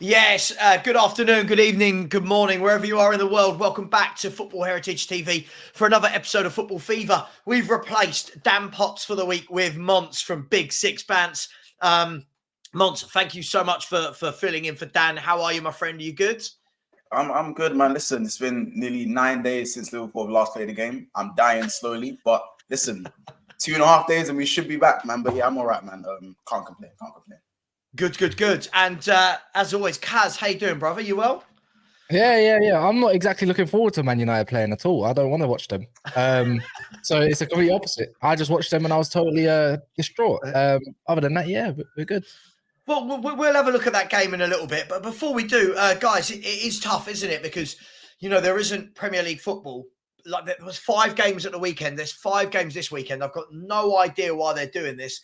Yes, good afternoon, good evening, good morning, wherever you are in the world. Welcome back to Football Heritage TV for another episode of Football Fever. We've replaced Dan Potts for the week with Monts from Big Sixpence. Monts, thank you so much for filling in for Dan. How are you, my friend? Are you good? I'm good, man. Listen, it's been nearly 9 days since Liverpool have last played a game. I'm dying slowly, but listen, 2.5 days and we should be back, man. But yeah, I'm all right, man. Can't complain. Good. And as always, Kaz, how you doing, brother? You well? Yeah. I'm not exactly looking forward to Man United playing at all. I don't want to watch them. So it's a complete opposite. I just watched them and I was totally distraught. Other than that, yeah, we're good. Well, we'll have a look at that game in a little bit. But before we do, guys, it is tough, isn't it? Because, there isn't Premier League football. Like, there was 5 games at the weekend. There's 5 games this weekend. I've got no idea why they're doing this.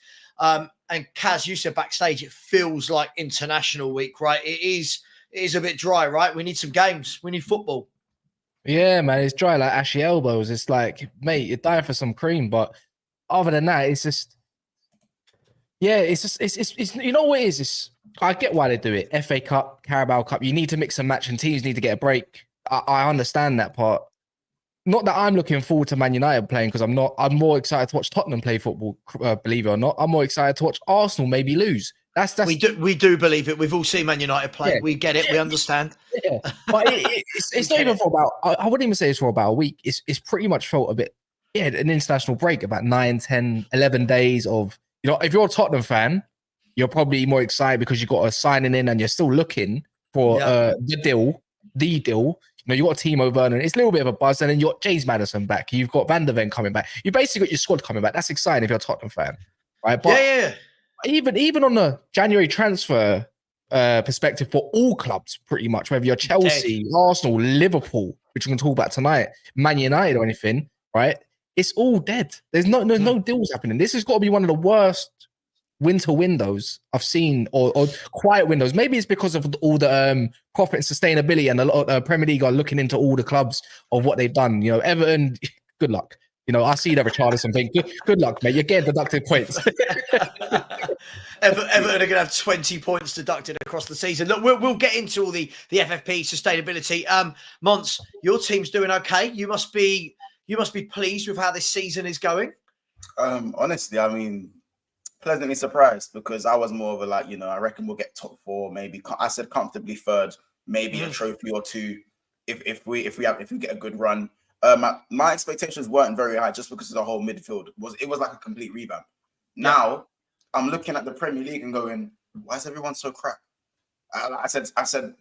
And Kaz, you said backstage, it feels like international week, right? It is a bit dry, right? We need some games. We need football. Yeah, man, it's dry like ashy elbows. It's like, mate, you're dying for some cream. But other than that, it's just, yeah, it's you know what it is? I get why they do it. FA Cup, Carabao Cup, you need to mix and match and teams need to get a break. I understand that part. Not that I'm looking forward to Man United playing because I'm more excited to watch Tottenham play football, believe it or not. I'm more excited to watch Arsenal maybe lose. That's we do believe it. We've all seen Man United play. Yeah. We get it. We understand. Yeah. But it's not even for about, I wouldn't even say it's for about a week. It's pretty much felt a bit, an international break, about 9, 10, 11 days of, if you're a Tottenham fan, you're probably more excited because you got a signing in and you're still looking for the deal. You got Timo Werner. It's a little bit of a buzz. And then you got James Maddison back. You've got Van der Ven coming back. You basically got your squad coming back. That's exciting if you're a Tottenham fan, right? But yeah. Even on the January transfer perspective for all clubs, pretty much, whether you're Chelsea, Arsenal, Liverpool, which we can talk about tonight, Man United or anything, right? It's all dead. There's no deals happening. This has got to be one of the worst winter windows I've seen, or quiet windows. Maybe it's because of all the profit and sustainability, and a lot of Premier League are looking into all the clubs of what they've done. Everton, good luck. I see the Richarlison thing. Good luck, mate. You're getting deducted points. Everton are going to have 20 points deducted across the season. Look, we'll get into all the FFP sustainability. Mons, your team's doing okay. You must be pleased with how this season is going. Honestly, I mean, pleasantly surprised, because I was more of a I reckon we'll get top 4, maybe. I said comfortably 3rd, maybe a trophy or 2 if we get a good run. My expectations weren't very high just because of the whole midfield. It was like a complete revamp. Now I'm looking at the Premier League and going, why is everyone so crap? I said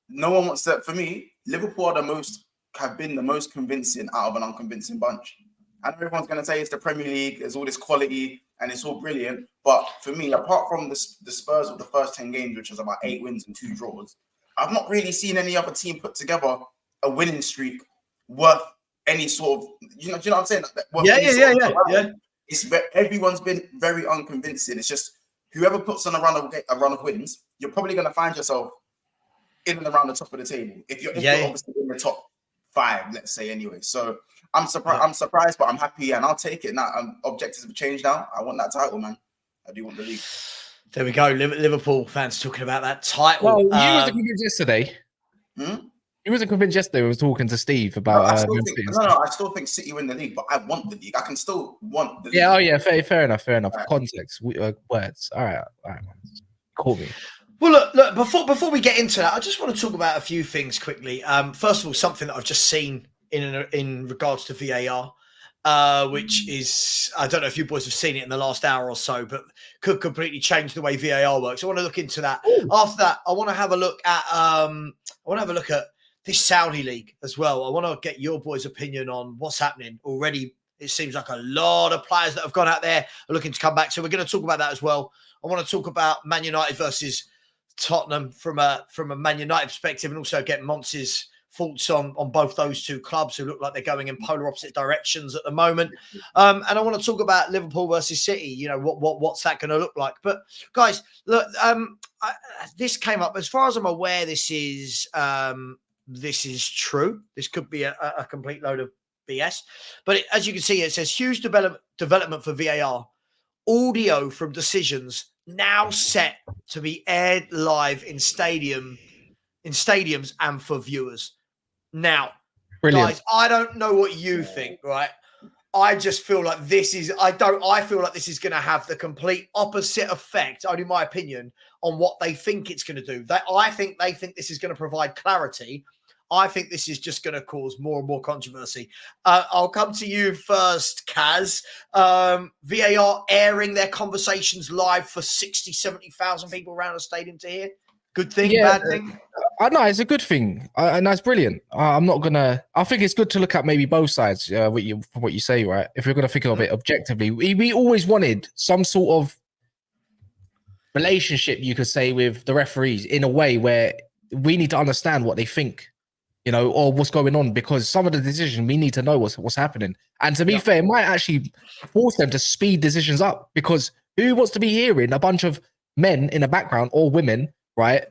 no one wants to. For me, Liverpool have been the most convincing out of an unconvincing bunch. And everyone's going to say it's the Premier League, there's all this quality and it's all brilliant. But for me, apart from the Spurs of the first 10 games, which was about 8 wins and 2 draws, I've not really seen any other team put together a winning streak worth any sort of, do you know what I'm saying? Yeah. Everyone's been very unconvincing. It's just whoever puts on a run of wins, you're probably going to find yourself in and around the top of the table. If you're obviously in the top 5, let's say, anyway. So I'm surprised, but I'm happy and I'll take it now. Objectives have changed now. I want that title, man. I do want the league. There we go. Liverpool fans talking about that title. Well, you wasn't convinced yesterday. He wasn't convinced yesterday. We was talking to Steve about. I still think City win the league, but I want the league. I can still want the league. Yeah. Oh, yeah. Fair enough. Right. Context, words. All right, man. Call me. Well, look. Before we get into that, I just want to talk about a few things quickly. First of all, something that I've just seen in regards to VAR, which is, I don't know if you boys have seen it in the last hour or so, but could completely change the way VAR works. I want to look into that. Ooh. After that, I want to have a look at this Saudi league as well. I want to get your boys' opinion on what's happening already. It seems like a lot of players that have gone out there are looking to come back. So we're going to talk about that as well. I want to talk about Man United versus Tottenham from a Man United perspective, and also get Monts's thoughts on both those two clubs who look like they're going in polar opposite directions at the moment. And I want to talk about Liverpool versus City. What's that going to look like? But guys, look, this came up. As far as I'm aware, this is true. This could be a complete load of BS. But as you can see, it says huge development for VAR. audio from decisions now set to be aired live in stadiums and for viewers. Now, Brilliant. guys, I don't know what you think, right? I just feel like this is I feel like this is going to have the complete opposite effect, only my opinion, on what they think it's going to do. I think they think this is going to provide clarity. I think this is just going to cause more and more controversy. I'll come to you first, Kaz. VAR airing their conversations live for 60, 70,000 people around the stadium to hear. Good thing, bad thing? I know it's a good thing, and that's brilliant. I'm not gonna. I think it's good to look at maybe both sides. From what you say, right? If we're gonna think of it objectively, we always wanted some sort of relationship, you could say, with the referees in a way where we need to understand what they think, or what's going on, because some of the decisions we need to know what's happening. And to be fair, it might actually force them to speed decisions up, because who wants to be hearing a bunch of men in the background or women, right,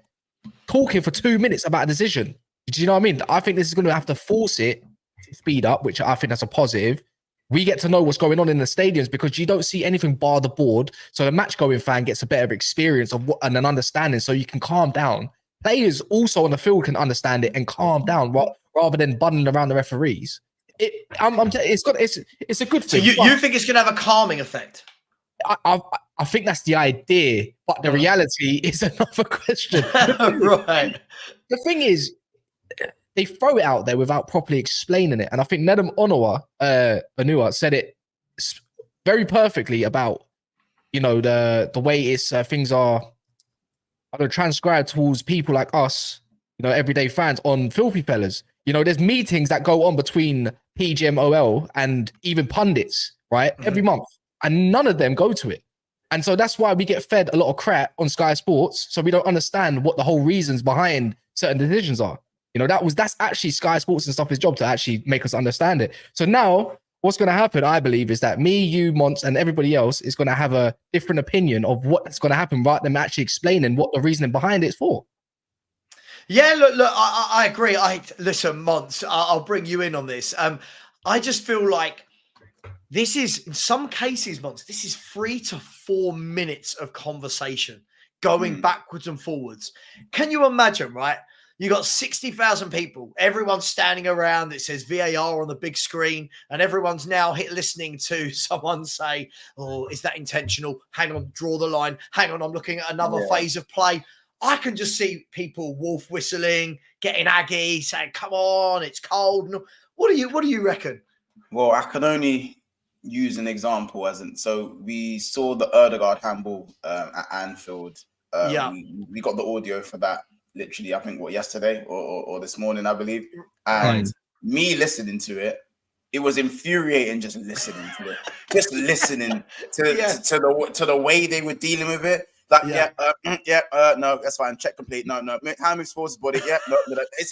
talking for 2 minutes about a decision? Do you know what I mean? I think this is going to have to force it to speed up, which I think that's a positive. We get to know what's going on in the stadiums, because you don't see anything bar the board. So the match-going fan gets a better experience of and an understanding, so you can calm down. Players also on the field can understand it and calm down rather than bundling around the referees. It's a good thing. So you think it's going to have a calming effect? I think that's the idea, but the reality is another question. Right. The thing is, they throw it out there without properly explaining it. And I think Nedum Onua said it very perfectly about, the way things are transcribed towards people like us, everyday fans on Filthy Fellas. There's meetings that go on between PGMOL and even pundits, right? Mm-hmm. Every month. And none of them go to it. And so that's why we get fed a lot of crap on Sky Sports. So we don't understand what the whole reasons behind certain decisions are. That's actually Sky Sports and stuff's job to actually make us understand it. So now what's going to happen, I believe, is that me, you, Mons, and everybody else is going to have a different opinion of what's going to happen, rather than actually explaining what the reasoning behind it's for. Yeah, look, I agree. Listen, Mons, I'll bring you in on this. I just feel like this is, in some cases, Mons, this is 3 to 4 minutes of conversation going backwards and forwards. Can you imagine, right? You got 60,000 people, everyone's standing around. It says VAR on the big screen, and everyone's now listening to someone say, "Oh, is that intentional? Hang on, draw the line. Hang on, I'm looking at another phase of play." I can just see people wolf whistling, getting aggy, saying, "Come on, it's cold." What do you reckon? Well, I can only use an example, so we saw the Erdegaard handball at Anfield. We got the audio for that. Literally, I think yesterday or this morning, I believe. And me listening to it, it was infuriating just listening to it. Just listening to the way they were dealing with it. Like, no, that's fine. Check complete. No. How many sports body? Yeah, no.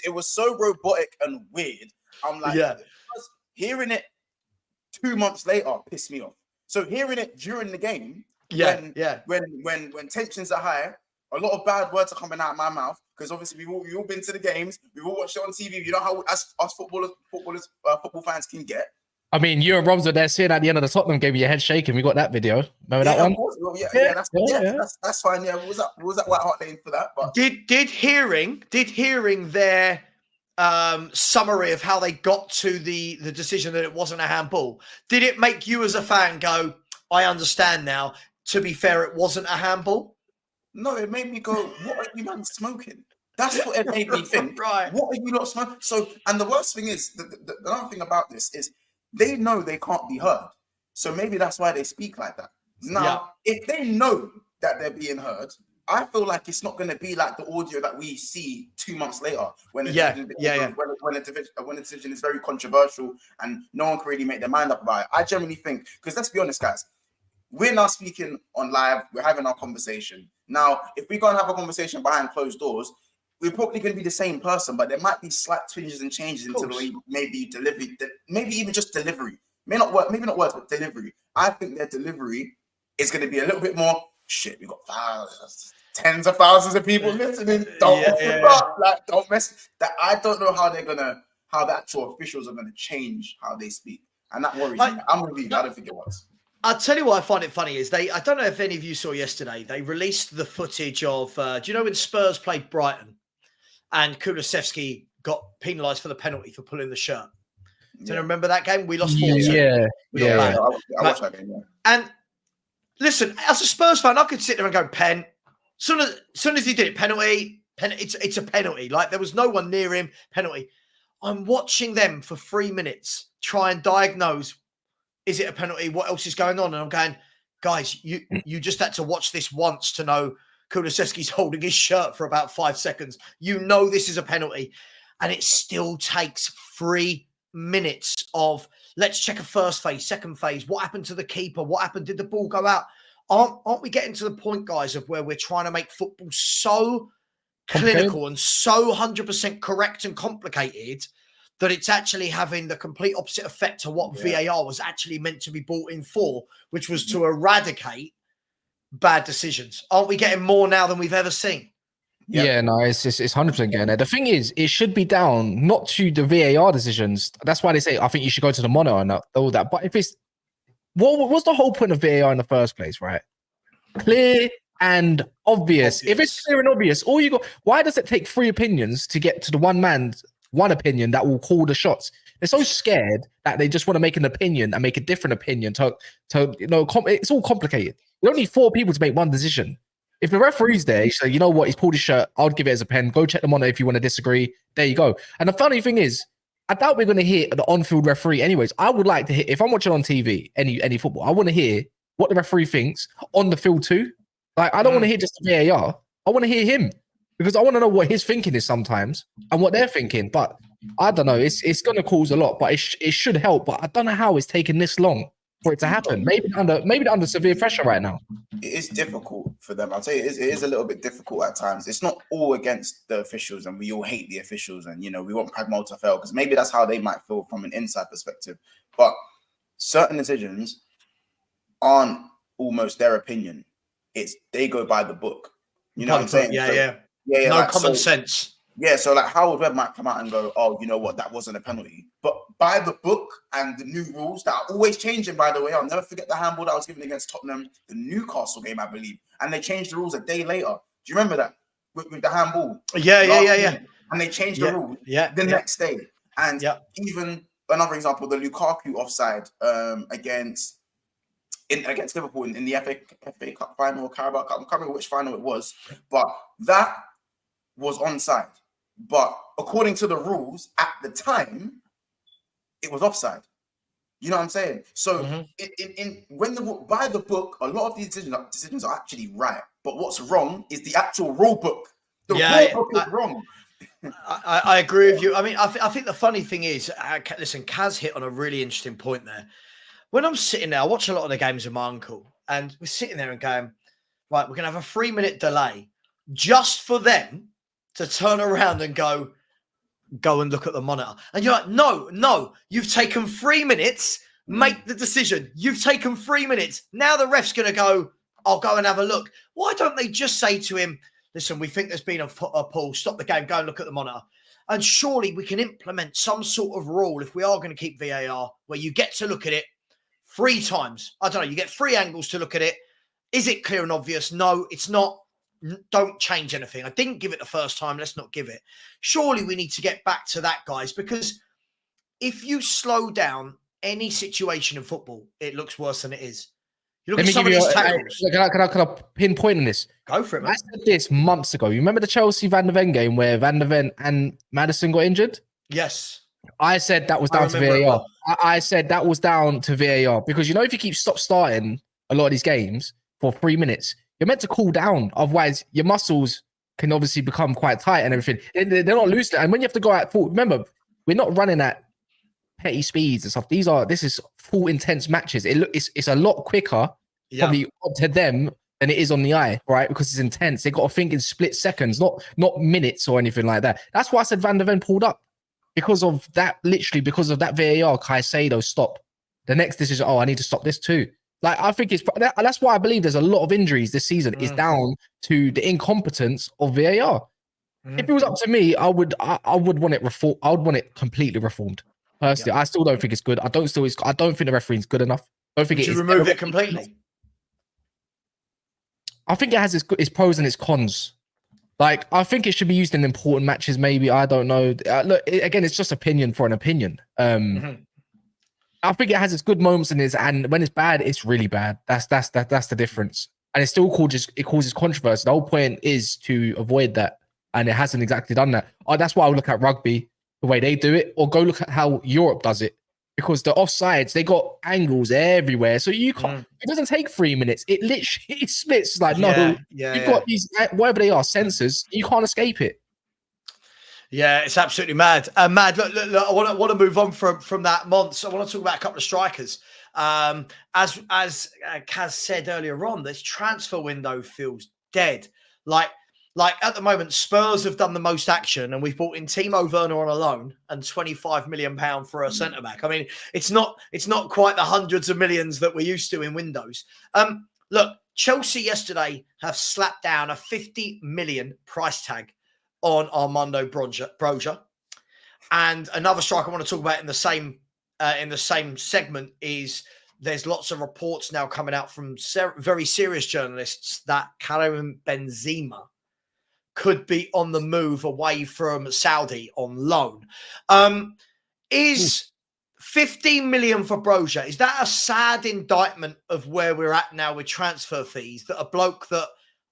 It was so robotic and weird. I'm like, hearing it 2 months later pissed me off. So hearing it during the game, when tensions are high, a lot of bad words are coming out of my mouth, because obviously we've all been to the games, we've all watched it on TV. You know how us football fans can get. I mean, you and Robs were there seeing at the end of the Tottenham game, your head shaking. We got that video. Remember that one? That's fine. Yeah, was that White Hart Lane for that? But did hearing their summary of how they got to the decision that it wasn't a handball, did it make you as a fan go, "I understand now"? To be fair, it wasn't a handball. No, it made me go, "What are you man smoking?" That's what it made me think. Right. What are you not smoking? So, and the worst thing is, the other thing about this is, they know they can't be heard. So maybe that's why they speak like that. Now, if they know that they're being heard, I feel like it's not going to be like the audio that we see 2 months later when a decision is very controversial and no one can really make their mind up about it. I generally think, because let's be honest, guys, we're now speaking on live, we're having our conversation. Now, if we go and have a conversation behind closed doors, we're probably going to be the same person, but there might be slight twinges and changes into the way maybe delivery, maybe even just delivery. Maybe not words, but delivery. I think their delivery is going to be a little bit more, shit, we got thousands, tens of thousands of people listening. Don't mess. That I don't know how the actual officials are going to change how they speak. And that worries me. I'm with you. I don't think it works. I'll tell you why I find it funny is I don't know if any of you saw yesterday, they released the footage of, do you know when Spurs played Brighton and Kulusevski got penalised for the penalty for pulling the shirt? Do you remember that game? We lost 4-2. Yeah. I watched that game, yeah. And listen, as a Spurs fan, I could sit there and go, pen. Soon as he did it, penalty, it's a penalty. Like, there was no one near him, penalty. I'm watching them for 3 minutes try and diagnose, is it a penalty? What else is going on? And I'm going, guys, you just had to watch this once to know Kulusevski's holding his shirt for about 5 seconds. You know this is a penalty. And it still takes 3 minutes of, let's check a first phase, second phase. What happened to the keeper? What happened? Did the ball go out? Aren't we getting to the point, guys, of where we're trying to make football so clinical and so 100% correct and complicated that it's actually having the complete opposite effect to what VAR was actually meant to be brought in for, which was to eradicate bad decisions? Aren't we getting more now than we've ever seen? Yeah, no, it's 100% getting there. The thing is, it should be down not to the VAR decisions. That's why they say I think you should go to the monitor and all that. But if it's what's the whole point of VAR in the first place, right? Clear and obvious. If it's clear and obvious, all you got. Why does it take 3 opinions to get to the one opinion that will call the shots? They're so scared that they just want to make an opinion and make a different opinion. It's all complicated. You don't need 4 people to make one decision. If the referee's there, you say, you know what, he's pulled his shirt, I'll give it as a pen. Go check them on it if you want to disagree. There you go. And the funny thing is, I doubt we're going to hear the on-field referee anyways. I would like to hear, if I'm watching on TV, any football, I want to hear what the referee thinks on the field too. Like, I don't want to hear just the VAR. I want to hear him because I want to know what his thinking is sometimes and what they're thinking. But I don't know. It's going to cause a lot, but it should help. But I don't know how it's taken this long for it to happen. Maybe they're under severe pressure right now. It is difficult for them. I'll tell you, it is a little bit difficult at times. It's not all against the officials, and we all hate the officials, and we want Pragma to fail because maybe that's how they might feel from an inside perspective. But certain decisions aren't almost their opinion. It's they go by the book. You know what I'm saying? Yeah. No like, common sense. Yeah, so like Howard Webb might come out and go, oh, you know what, that wasn't a penalty. But by the book and the new rules that are always changing, by the way, I'll never forget the handball that was given against Tottenham, the Newcastle game, I believe. And they changed the rules a day later. Do you remember that? With the handball? Yeah. And they changed the rules the next day. And even another example, the Lukaku offside against Liverpool in the FA Cup final or Carabao Cup. I can't remember which final it was, but that was onside. But according to the rules at the time, it was offside. You know what I'm saying? So by the book, a lot of these decisions are actually right. But what's wrong is the actual rule book. The rule book is wrong. I agree with you. I mean, I think the funny thing is, listen, Kaz hit on a really interesting point there. When I'm sitting there, I watch a lot of the games with my uncle, and we're sitting there and going, right, we're going to have a 3-minute delay just for them to turn around and go and look at the monitor. And you're like, no, you've taken 3 minutes, make the decision. You've taken 3 minutes. Now the ref's going to go, I'll go and have a look. Why don't they just say to him, listen, we think there's been a pull, stop the game, go and look at the monitor. And surely we can implement some sort of rule if we are going to keep VAR where you get to look at it 3 times. I don't know, you get 3 angles to look at it. Is it clear and obvious? No, it's not. Don't change anything. I didn't give it the first time. Let's not give it. Surely we need to get back to that, guys, because if you slow down any situation in football, it looks worse than it is. You look at some of these tackles. Can I pinpoint on this? Go for it, man. I said this months ago. You remember the Chelsea Van der Ven game where Van der Ven and Maddison got injured? Yes. I said that was down to VAR. I said that was down to VAR because, if you keep starting a lot of these games for 3 minutes, you're meant to cool down. Otherwise, your muscles can obviously become quite tight and everything. They're not loose. And when you have to go at full, remember, we're not running at petty speeds and stuff. This is full intense matches. It's a lot quicker probably to them than it is on the eye, right? Because it's intense. They got to think in split seconds, not minutes or anything like that. That's why I said Van der Ven pulled up. Because of that, literally, because of that VAR, Caicedo stop. The next decision, I need to stop this too. Like, I think that's why I believe there's a lot of injuries this season is down to the incompetence of VAR. If it was up to me, I would want it reformed. I would want it completely reformed. Personally, I still don't think it's good. I don't think the referee's good enough. I don't think Would it you is remove it completely? I think it has its pros and its cons. Like, I think it should be used in important matches. Maybe, I don't know. Look, again, it's just opinion for an opinion. I think it has its good moments and when it's bad, it's really bad. That's the difference. And it still causes controversy. The whole point is to avoid that, and it hasn't exactly done that. That's why I would look at rugby, the way they do it, or go look at how Europe does it. Because the offsides, they got angles everywhere. So you can't, it doesn't take 3 minutes. It literally splits. Like, no, you've got these, whatever they are, sensors, you can't escape it. Yeah, it's absolutely mad. Mad. Look, I want to move on from that, Mons. I want to talk about a couple of strikers. As Kaz said earlier on, this transfer window feels dead. Like at the moment, Spurs have done the most action, and we've brought in Timo Werner on a loan and £25 million for a centre back. I mean, it's not quite the hundreds of millions that we're used to in windows. Look, Chelsea yesterday have slapped down a 50 million price tag on Armando Broja. And another striker I want to talk about in the same segment is there's lots of reports now coming out from very serious journalists that Karim Benzema could be on the move away from Saudi on loan. Is 15 million for Broja, is that a sad indictment of where we're at now with transfer fees, that a bloke that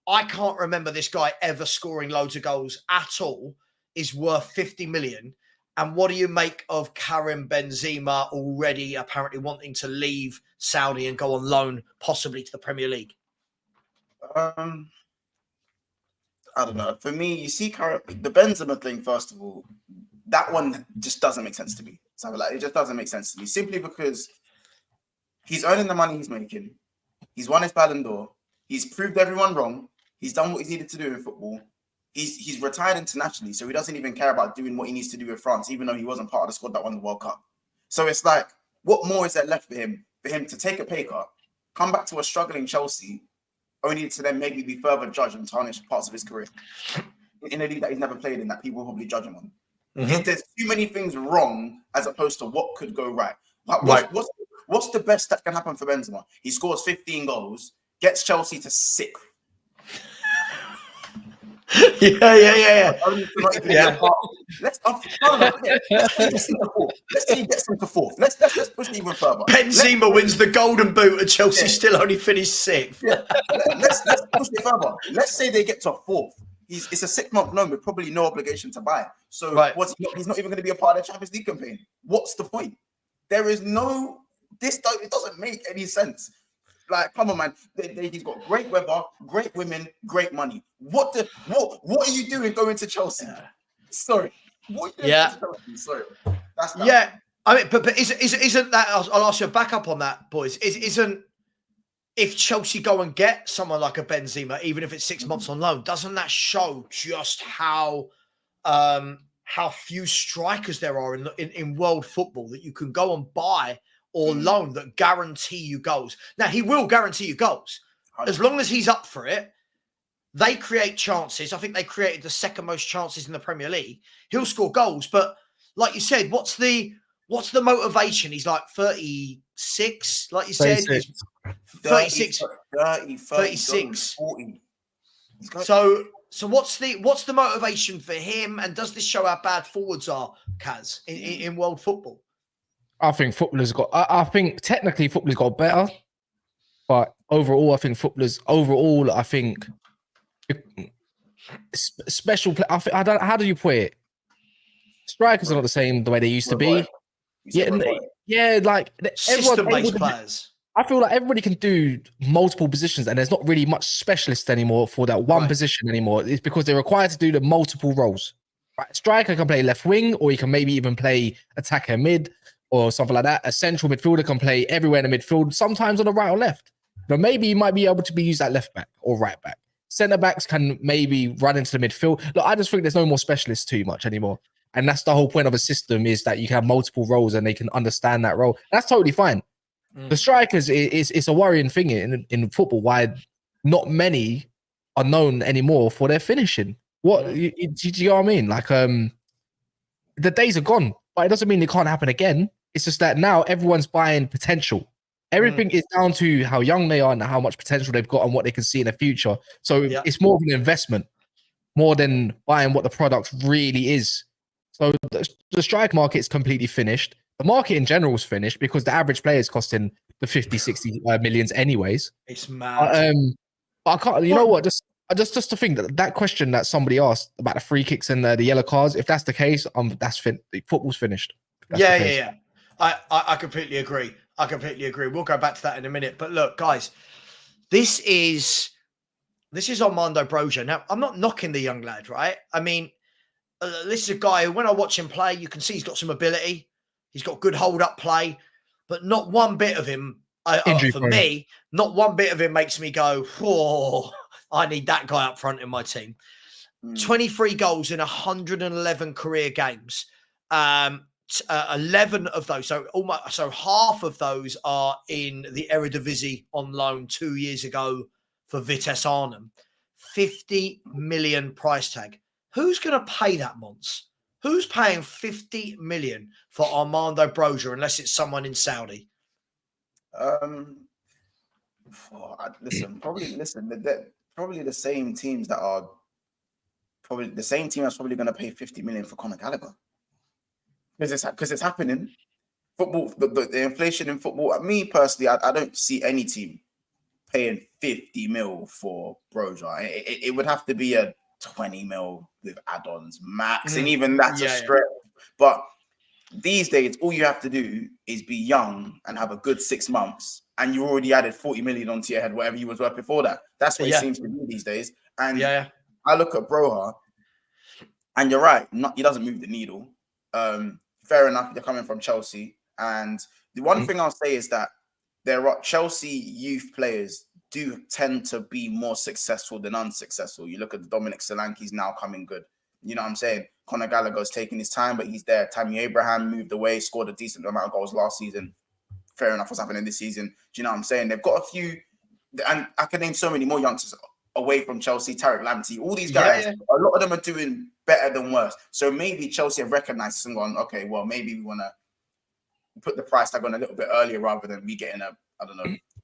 I can't remember this guy ever scoring loads of goals at all is worth 50 million? And what do you make of Karim Benzema already apparently wanting to leave Saudi and go on loan, possibly to the Premier League? I don't know. For me, you see, the Benzema thing, first of all, that one just doesn't make sense to me. So like, it just doesn't make sense to me, simply because he's earning the money he's making. He's won his Ballon d'Or. He's proved everyone wrong. He's done what he needed to do in football. He's retired internationally, so he doesn't even care about doing what he needs to do in France, even though he wasn't part of the squad that won the World Cup. So it's like, what more is there left for him to take a pay cut, come back to a struggling Chelsea, only to then maybe be further judged and tarnish parts of his career in a league that he's never played in, that people will probably judge him on? There's too many things wrong as opposed to what could go right. Like, what's the best that can happen for Benzema? He scores 15 goals, gets Chelsea to 6th. Yeah. Let's say he gets them to 4th. Let's push it even further. Benzema wins the Golden Boot and Chelsea still only finished 6th. Let's push it further. Let's say they get to 4th. It's a 6-month loan with probably no obligation to buy. So he's not even going to be a part of the Champions League campaign. What's the point? There is no. It doesn't make any sense. Like, come on, man. He's got great weather, great women, great money. What are you doing going to Chelsea? Sorry. What are you doing to Chelsea? Sorry. That's that. Yeah. I mean, but isn't that? I'll ask you a backup on that, boys. Isn't if Chelsea go and get someone like a Benzema, even if it's 6 months on loan, doesn't that show just how few strikers there are in world football that you can go and buy or loan that guarantee you goals? Now, he will guarantee you goals. As long as he's up for it, they create chances. I think they created the second most chances in the Premier League. He'll score goals. But like you said, what's the motivation? He's like 36, like you said. 36. 36. 40. So what's the motivation for him? And does this show how bad forwards are, Kaz, in world football? I think footballers I think technically footballers got better, but overall, I think special play. I don't. How do you put it? Strikers are not the same the way they used to be. Like system-based players. I feel like everybody can do multiple positions, and there's not really much specialist anymore for that one position anymore. It's because they're required to do the multiple roles. Right? Striker can play left wing, or he can maybe even play attacker mid, or something like that. A central midfielder can play everywhere in the midfield, sometimes on the right or left. But maybe he might be able to be used at left back or right back. Centre backs can maybe run into the midfield. Look, I just think there's no more specialists too much anymore. And that's the whole point of a system, is that you can have multiple roles and they can understand that role. That's totally fine. The strikers, it's a worrying thing in football, why not many are known anymore for their finishing. Do you know what I mean? Like, the days are gone, but it doesn't mean it can't happen again. It's just that now everyone's buying potential. Everything is down to how young they are and how much potential they've got and what they can see in the future. So it's more of an investment, more than buying what the product really is. So the strike market is completely finished. The market in general is finished because the average player is costing the 50, 60 millions anyways. It's mad. But I can't, you know what? Just to think that question that somebody asked about the free kicks and the yellow cards, if that's the case, the football's finished. Yeah. I completely agree. We'll go back to that in a minute. But look, guys, this is Armando Broja. Now, I'm not knocking the young lad, right? I mean, this is a guy who, when I watch him play, you can see he's got some ability. He's got good hold-up play, but not one bit of him, not one bit of him makes me go, oh, I need that guy up front in my team. 23 goals in 111 career games. 11 of those, so half of those are in the Eredivisie on loan 2 years ago for Vitesse Arnhem. 50 million price tag. Who's going to pay that, Mons? Who's paying 50 million for Armando Broja unless it's someone in Saudi? Probably the same teams that are probably the same team that's probably going to pay 50 million for Conor Gallagher. Because it's happening. Football, the inflation in football. Me personally, I don't see any team paying 50 mil for Broja. It would have to be a 20 mil with add-ons max, and even that's a stretch. But these days, all you have to do is be young and have a good 6 months, and you already added 40 million onto your head, whatever you was worth before that. That's what it seems to be these days. And I look at Broja, and you're right, he doesn't move the needle. Fair enough, they're coming from Chelsea. And the one thing I'll say is that there are Chelsea youth players do tend to be more successful than unsuccessful. You look at the Dominic Solanke's now coming good. You know what I'm saying? Conor Gallagher's taking his time, but he's there. Tammy Abraham moved away, scored a decent amount of goals last season. Fair enough, what's happening this season? Do you know what I'm saying? They've got a few, and I can name so many more youngsters away from Chelsea, Tarek Lamptey, all these guys, a lot of them are doing better than worse. So maybe Chelsea have recognized this and gone, okay, well, maybe we want to put the price tag on a little bit earlier rather than me getting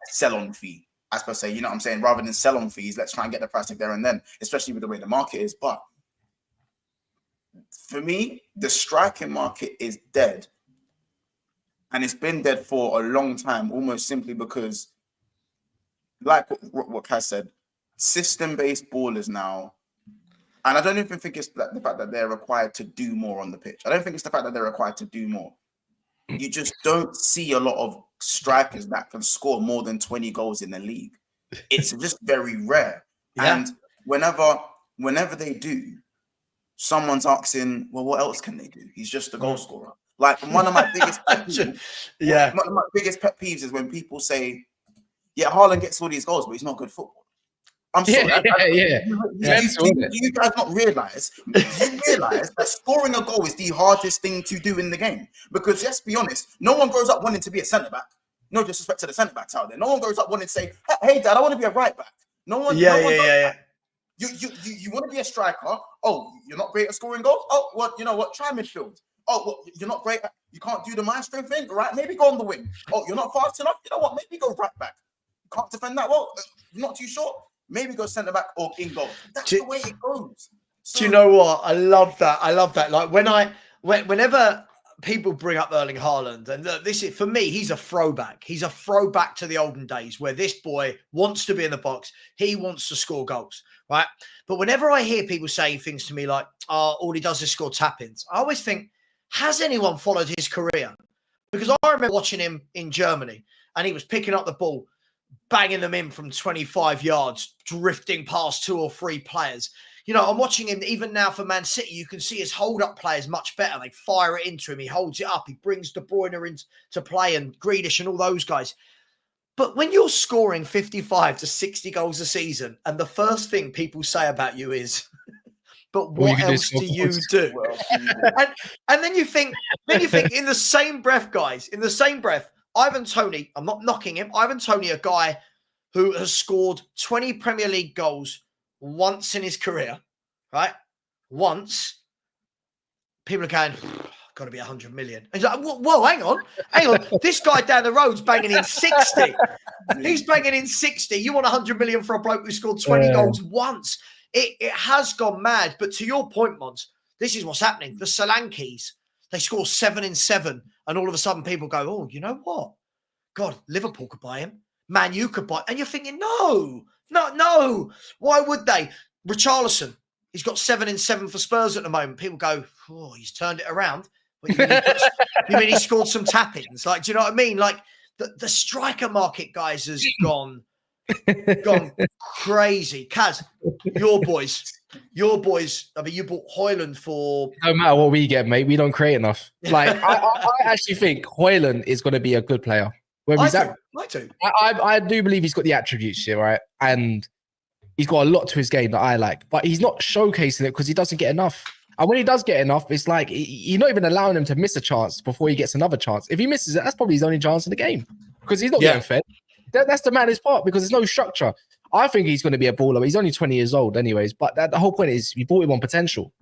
sell-on fee, as per se, you know what I'm saying? Rather than sell-on fees, let's try and get the price tag there and then, especially with the way the market is. But for me, the striking market is dead. And it's been dead for a long time, almost simply because, like what Kaz said, system-based ballers now, and I don't even think it's the fact that they're required to do more on the pitch. I don't think it's the fact that they're required to do more. You just don't see a lot of strikers that can score more than 20 goals in the league. It's just very rare. And whenever they do, someone's asking, well, what else can they do? He's just a goal scorer. Like, one of my biggest pet peeves, one of my biggest pet peeves is when people say, yeah, Haaland gets all these goals, but he's not good football. I'm sorry. You guys not realize that scoring a goal is the hardest thing to do in the game. Because let's be honest, no one grows up wanting to be a centre back. No disrespect to the centre backs out there. No one grows up wanting to say, "Hey, Dad, I want to be a right back." No one. You want to be a striker? Oh, you're not great at scoring goals. Oh, well, you know what? Try midfield. Oh, well, you're not great. You can't do the maestro thing, right? Maybe go on the wing. Oh, you're not fast enough. You know what? Maybe go right back. You can't defend that well. You're not too short. Maybe go centre back or in goal. That's the way it goes. So, do you know what? I love that. Like whenever people bring up Erling Haaland, and look, this is for me, he's a throwback. He's a throwback to the olden days where this boy wants to be in the box. He wants to score goals, right? But whenever I hear people saying things to me like, "Oh, all he does is score tap-ins," I always think, has anyone followed his career? Because I remember watching him in Germany, and he was picking up the ball, banging them in from 25 yards, drifting past 2 or 3 players. You know, I'm watching him even now for Man City. You can see his hold-up play is much better. They fire it into him. He holds it up. He brings De Bruyne into play and Grealish and all those guys. But when you're scoring 55 to 60 goals a season, and the first thing people say about you is, but what else do you do? And then you think in the same breath, guys, in the same breath, Ivan Toney, I'm not knocking him. Ivan Toney, a guy who has scored 20 Premier League goals once in his career, right? Once. People are going, got to be 100 million. And he's like, whoa, hang on. This guy down the road's banging in 60. He's banging in 60. You want 100 million for a bloke who scored 20 goals once? It has gone mad. But to your point, Mons, this is what's happening. The Solankis, they score 7 in 7. And all of a sudden people go, oh, you know what? God, Liverpool could buy him. Man, you could buy. And you're thinking, no. Why would they? Richarlison, he's got 7 in 7 for Spurs at the moment. People go, oh, he's turned it around. But you mean he scored some tap-ins? Like, do you know what I mean? Like, the striker market, guys, has gone crazy. Kaz, your boys. I mean, you bought Højlund for. No matter what we get, mate, we don't create enough. Like, I actually think Højlund is going to be a good player. I do. I do believe he's got the attributes here, right? And he's got a lot to his game that I like, but he's not showcasing it because he doesn't get enough. And when he does get enough, it's like you're not even allowing him to miss a chance before he gets another chance. If he misses it, that's probably his only chance in the game because he's not getting fed. That's the maddest part because there's no structure. I think he's going to be a baller. He's only 20 years old anyways, but the whole point is you bought him on potential.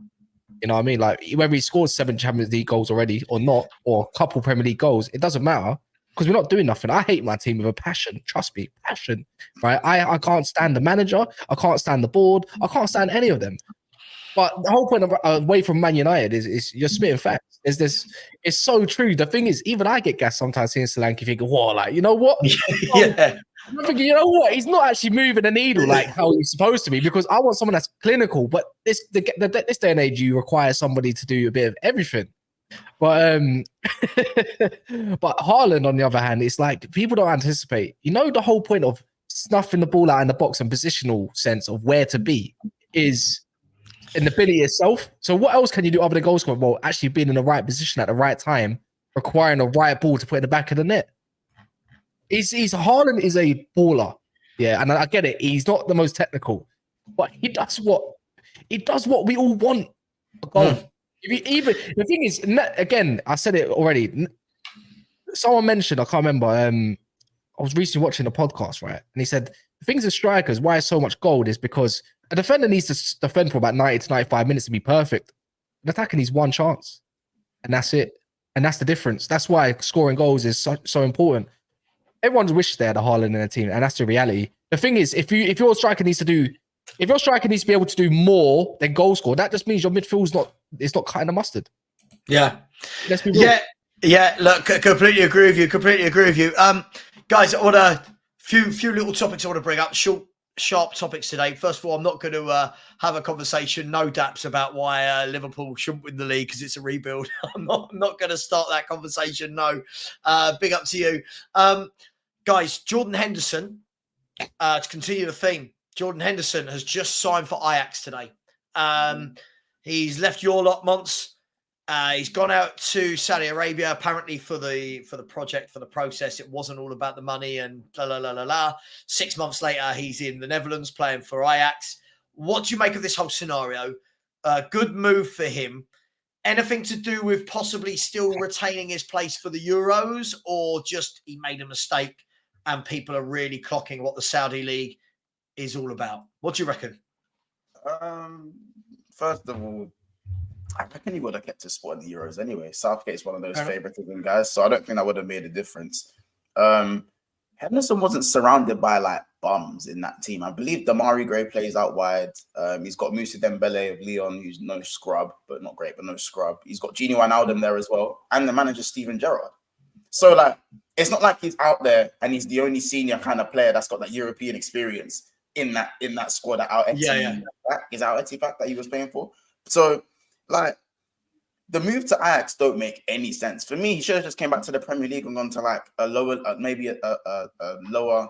You know what I mean? Like whether he scored 7 Champions League goals already or not, or a couple Premier League goals, it doesn't matter. Because we're not doing nothing. I hate my team with a passion. Trust me, passion. Right? I can't stand the manager. I can't stand the board. I can't stand any of them. But the whole point of away from Man United is you're spitting facts. Is this? It's so true. The thing is, even I get gas sometimes seeing Solanke thinking, "Whoa, like you know what? I'm thinking, you know what? He's not actually moving the needle like how he's supposed to be because I want someone that's clinical. But this day and age, you require somebody to do a bit of everything. But but Haaland, on the other hand, it's like people don't anticipate. You know, the whole point of snuffing the ball out in the box and positional sense of where to be is an ability itself. So what else can you do other than goal scoring? Well, actually being in the right position at the right time, requiring the right ball to put in the back of the net. Haaland is a baller, yeah, and I get it. He's not the most technical, but he does what we all want. A goal. Even the thing is, again, I said it already. Someone mentioned, I can't remember. I was recently watching a podcast, right? And he said the things with strikers, why so much gold is because a defender needs to defend for about 90 to 95 minutes to be perfect. An attacker needs one chance, and that's it. And that's the difference. That's why scoring goals is so important. Everyone's wished they had a Haaland in a team, and that's the reality. The thing is, if your striker needs to be able to do more than goal score, that just means your midfield's not cutting the mustard. Yeah. Let's be real. Yeah. Look, completely agree with you. Guys, I want a few little topics I want to bring up. Short, sharp topics today. First of all, I'm not going to have a conversation, no daps, about why Liverpool shouldn't win the league because it's a rebuild. I'm not going to start that conversation. No. Big up to you, guys. Jordan Henderson. To continue the theme. Jordan Henderson has just signed for Ajax today. He's left your lot, Monts. He's gone out to Saudi Arabia, apparently for the project, for the process. It wasn't all about the money and la. 6 months later, he's in the Netherlands playing for Ajax. What do you make of this whole scenario? Good move for him. Anything to do with possibly still retaining his place for the Euros, or just he made a mistake and people are really clocking what the Saudi League is all about? What do you reckon? First of all, I reckon he would have kept his spot in the Euros anyway. Southgate's one of those favoritism guys, so I don't think that would have made a difference. Henderson wasn't surrounded by like bums in that team. I believe Damari Gray plays out wide. He's got Moussa Dembele of Lyon, who's no scrub, but not great, but no scrub. He's got Gini Wijnaldum there as well, and the manager Steven Gerrard. So like, it's not like he's out there and he's the only senior kind of player that's got that European experience in that squad that out is out Etihad that he was playing for. So like, the move to Ajax don't make any sense for me. He should have just came back to the Premier League and gone to like a lower, maybe a lower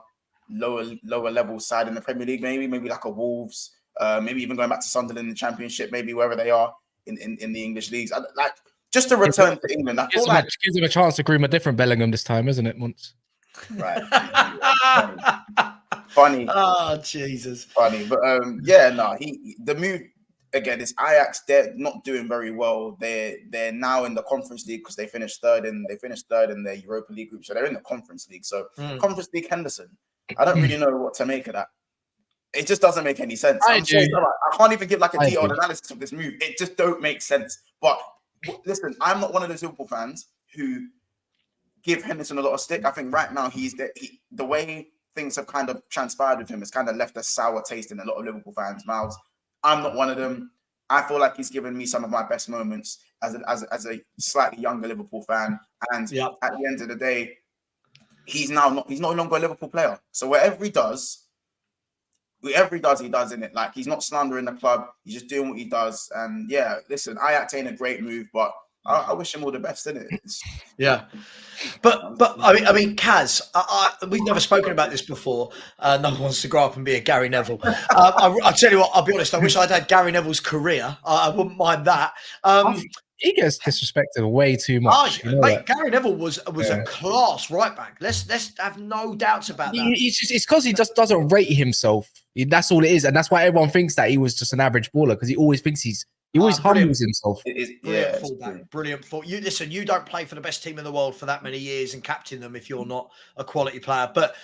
level side in the Premier League. Maybe like a Wolves. Maybe even going back to Sunderland in the Championship. Maybe wherever they are in the English leagues. Like just to return to England. I feel like gives him a chance to groom a different Bellingham this time, isn't it, Monts? Right. Funny. Oh Jesus. Funny, but the move. Again, it's Ajax. They're not doing very well. They're now in the Conference League because they finished third in the Europa League group, so they're in the Conference League. So Conference League Henderson, I don't really know what to make of that. It just doesn't make any sense. I can't even give like a detailed analysis of this move. It just don't make sense. But listen, I'm not one of those Liverpool fans who give Henderson a lot of stick. I think right now the way things have kind of transpired with him has kind of left a sour taste in a lot of Liverpool fans' mouths. I'm not one of them. I feel like he's given me some of my best moments as a slightly younger Liverpool fan. And at the end of the day, he's no longer a Liverpool player. So whatever he does, he does in it. Like, he's not slandering the club. He's just doing what he does. And yeah, listen, Ajax ain't a great move, but I wish him all the best in it. Yeah. But I mean, Kaz, we've never spoken about this before. No one wants to grow up and be a Gary Neville. I'll tell you what, I'll be honest, I wish I'd had Gary Neville's career. I wouldn't mind that. He gets disrespected way too much. Mate, Gary Neville was a class right back. Let's have no doubts about that. It's because he just doesn't rate himself. That's all it is, and that's why everyone thinks that he was just an average baller, because he always thinks he always humbles himself. Brilliant fullback. You don't play for the best team in the world for that many years and captain them if you're not a quality player. But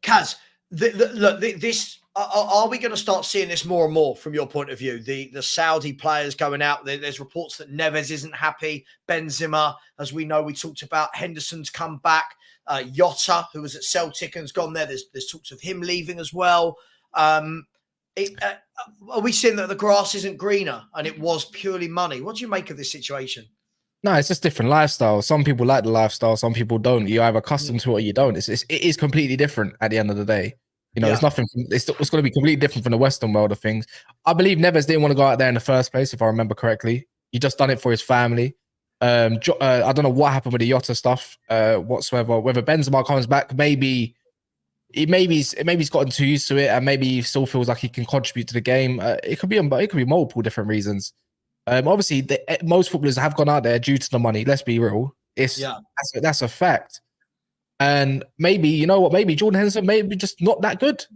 Kaz, this. Are we going to start seeing this more and more from your point of view? The Saudi players going out. There's reports that Neves isn't happy. Benzema, as we know, we talked about. Henderson's come back. Jota, who was at Celtic and has gone there. There's talks of him leaving as well. Are we seeing that the grass isn't greener and it was purely money? What do you make of this situation? No, it's just different lifestyle. Some people like the lifestyle. Some people don't. You're either accustomed to it or you don't. It is completely different at the end of the day. It's nothing. It's going to be completely different from the Western world of things. I believe Neves didn't want to go out there in the first place, if I remember correctly. He just done it for his family. I don't know what happened with the Jota stuff whatsoever. Whether Benzema comes back, maybe he's gotten too used to it, and maybe he still feels like he can contribute to the game. It could be multiple different reasons. Obviously, most footballers have gone out there due to the money. Let's be real. That's a fact. And maybe, maybe Jordan Henderson maybe just not that good.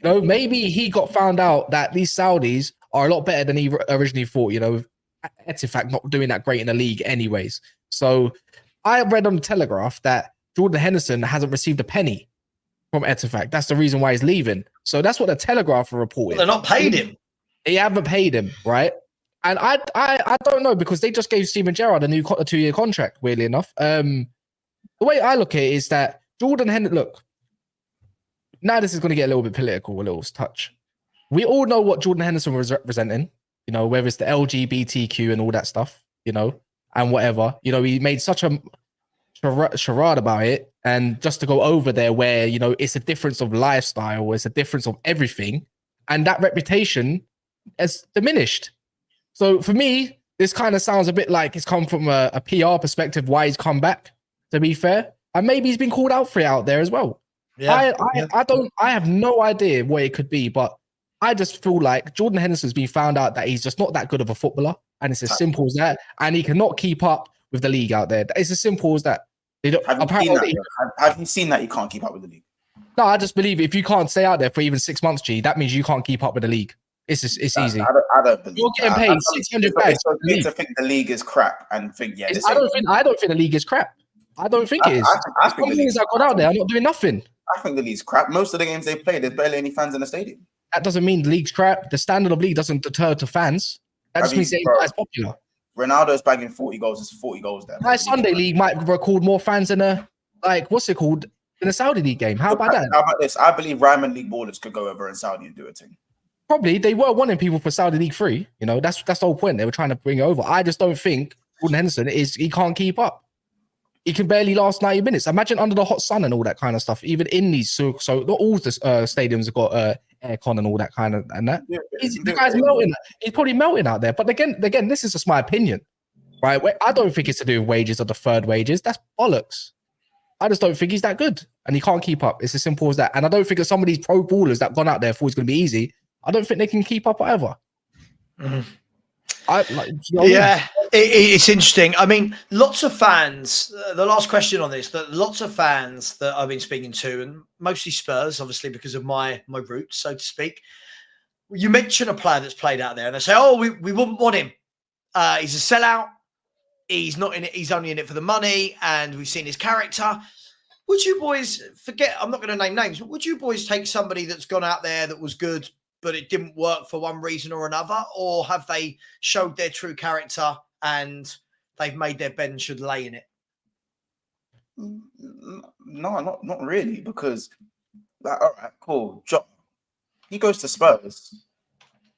Maybe he got found out that these Saudis are a lot better than he originally thought. Ettifaq not doing that great in the league anyways. So I read on the Telegraph that Jordan Henderson hasn't received a penny from Ettifaq. That's the reason why he's leaving. So that's what the Telegraph reported. Well, they're not paid him. They haven't paid him, right? And I don't know, because they just gave Steven Gerrard a 2-year contract, weirdly enough. The way I look at it is that Jordan Henderson, look, now this is going to get a little bit political, a little touch. We all know what Jordan Henderson was representing, whether it's the LGBTQ and all that stuff, and whatever. He made such a charade about it. And just to go over there where, it's a difference of lifestyle, it's a difference of everything. And that reputation has diminished. So for me, this kind of sounds a bit like it's come from a PR perspective, why he's come back, to be fair. And maybe he's been called out for it out there as well. I have no idea what it could be, but I just feel like Jordan Henderson's been found out that he's just not that good of a footballer. And it's as simple as that. And he cannot keep up with the league out there. It's as simple as that. Have you seen that he can't keep up with the league? No, I just believe if you can't stay out there for even 6 months, that means you can't keep up with the league. It's easy. I don't believe. You're getting paid 600 bags. It's to think the league is crap and think I don't think the league is crap. I don't think it is. I think the league's got out there are not doing nothing. I think the league's crap. Most of the games they play, there's barely any fans in the stadium. That doesn't mean the league's crap. The standard of league doesn't deter to fans. That just means it's popular. Ronaldo's bagging 40 goals. It's 40 goals there. My Sunday league might record more fans than in a Saudi league game. How about that? How about this? I believe Ryman League ballers could go over in Saudi and do a thing. Probably they were wanting people for Saudi League 3. That's the whole point. They were trying to bring it over. I just don't think Jordan Henderson he can't keep up. He can barely last 90 minutes. Imagine under the hot sun and all that kind of stuff. Even in these, so not all the stadiums have got aircon and all that kind of and that. The guy's melting. He's probably melting out there. But again, this is just my opinion, right? I don't think it's to do with wages or deferred wages. That's bollocks. I just don't think he's that good, and he can't keep up. It's as simple as that. And I don't think that some of these pro ballers that gone out there thought it's going to be easy. I don't think they can keep up either. Mm-hmm. It's interesting. I mean, lots of fans, the last question on this, that lots of fans that I've been speaking to, and mostly Spurs, obviously, because of my roots, so to speak. You mention a player that's played out there and they say, oh, we wouldn't want him. He's a sellout. He's not in it. He's only in it for the money. And we've seen his character. Would you boys I'm not going to name names, but would you boys take somebody that's gone out there that was good, but it didn't work for one reason or another? Or have they showed their true character and they've made their bed and should lay in it? No, not really, because like, all right, cool. He goes to Spurs.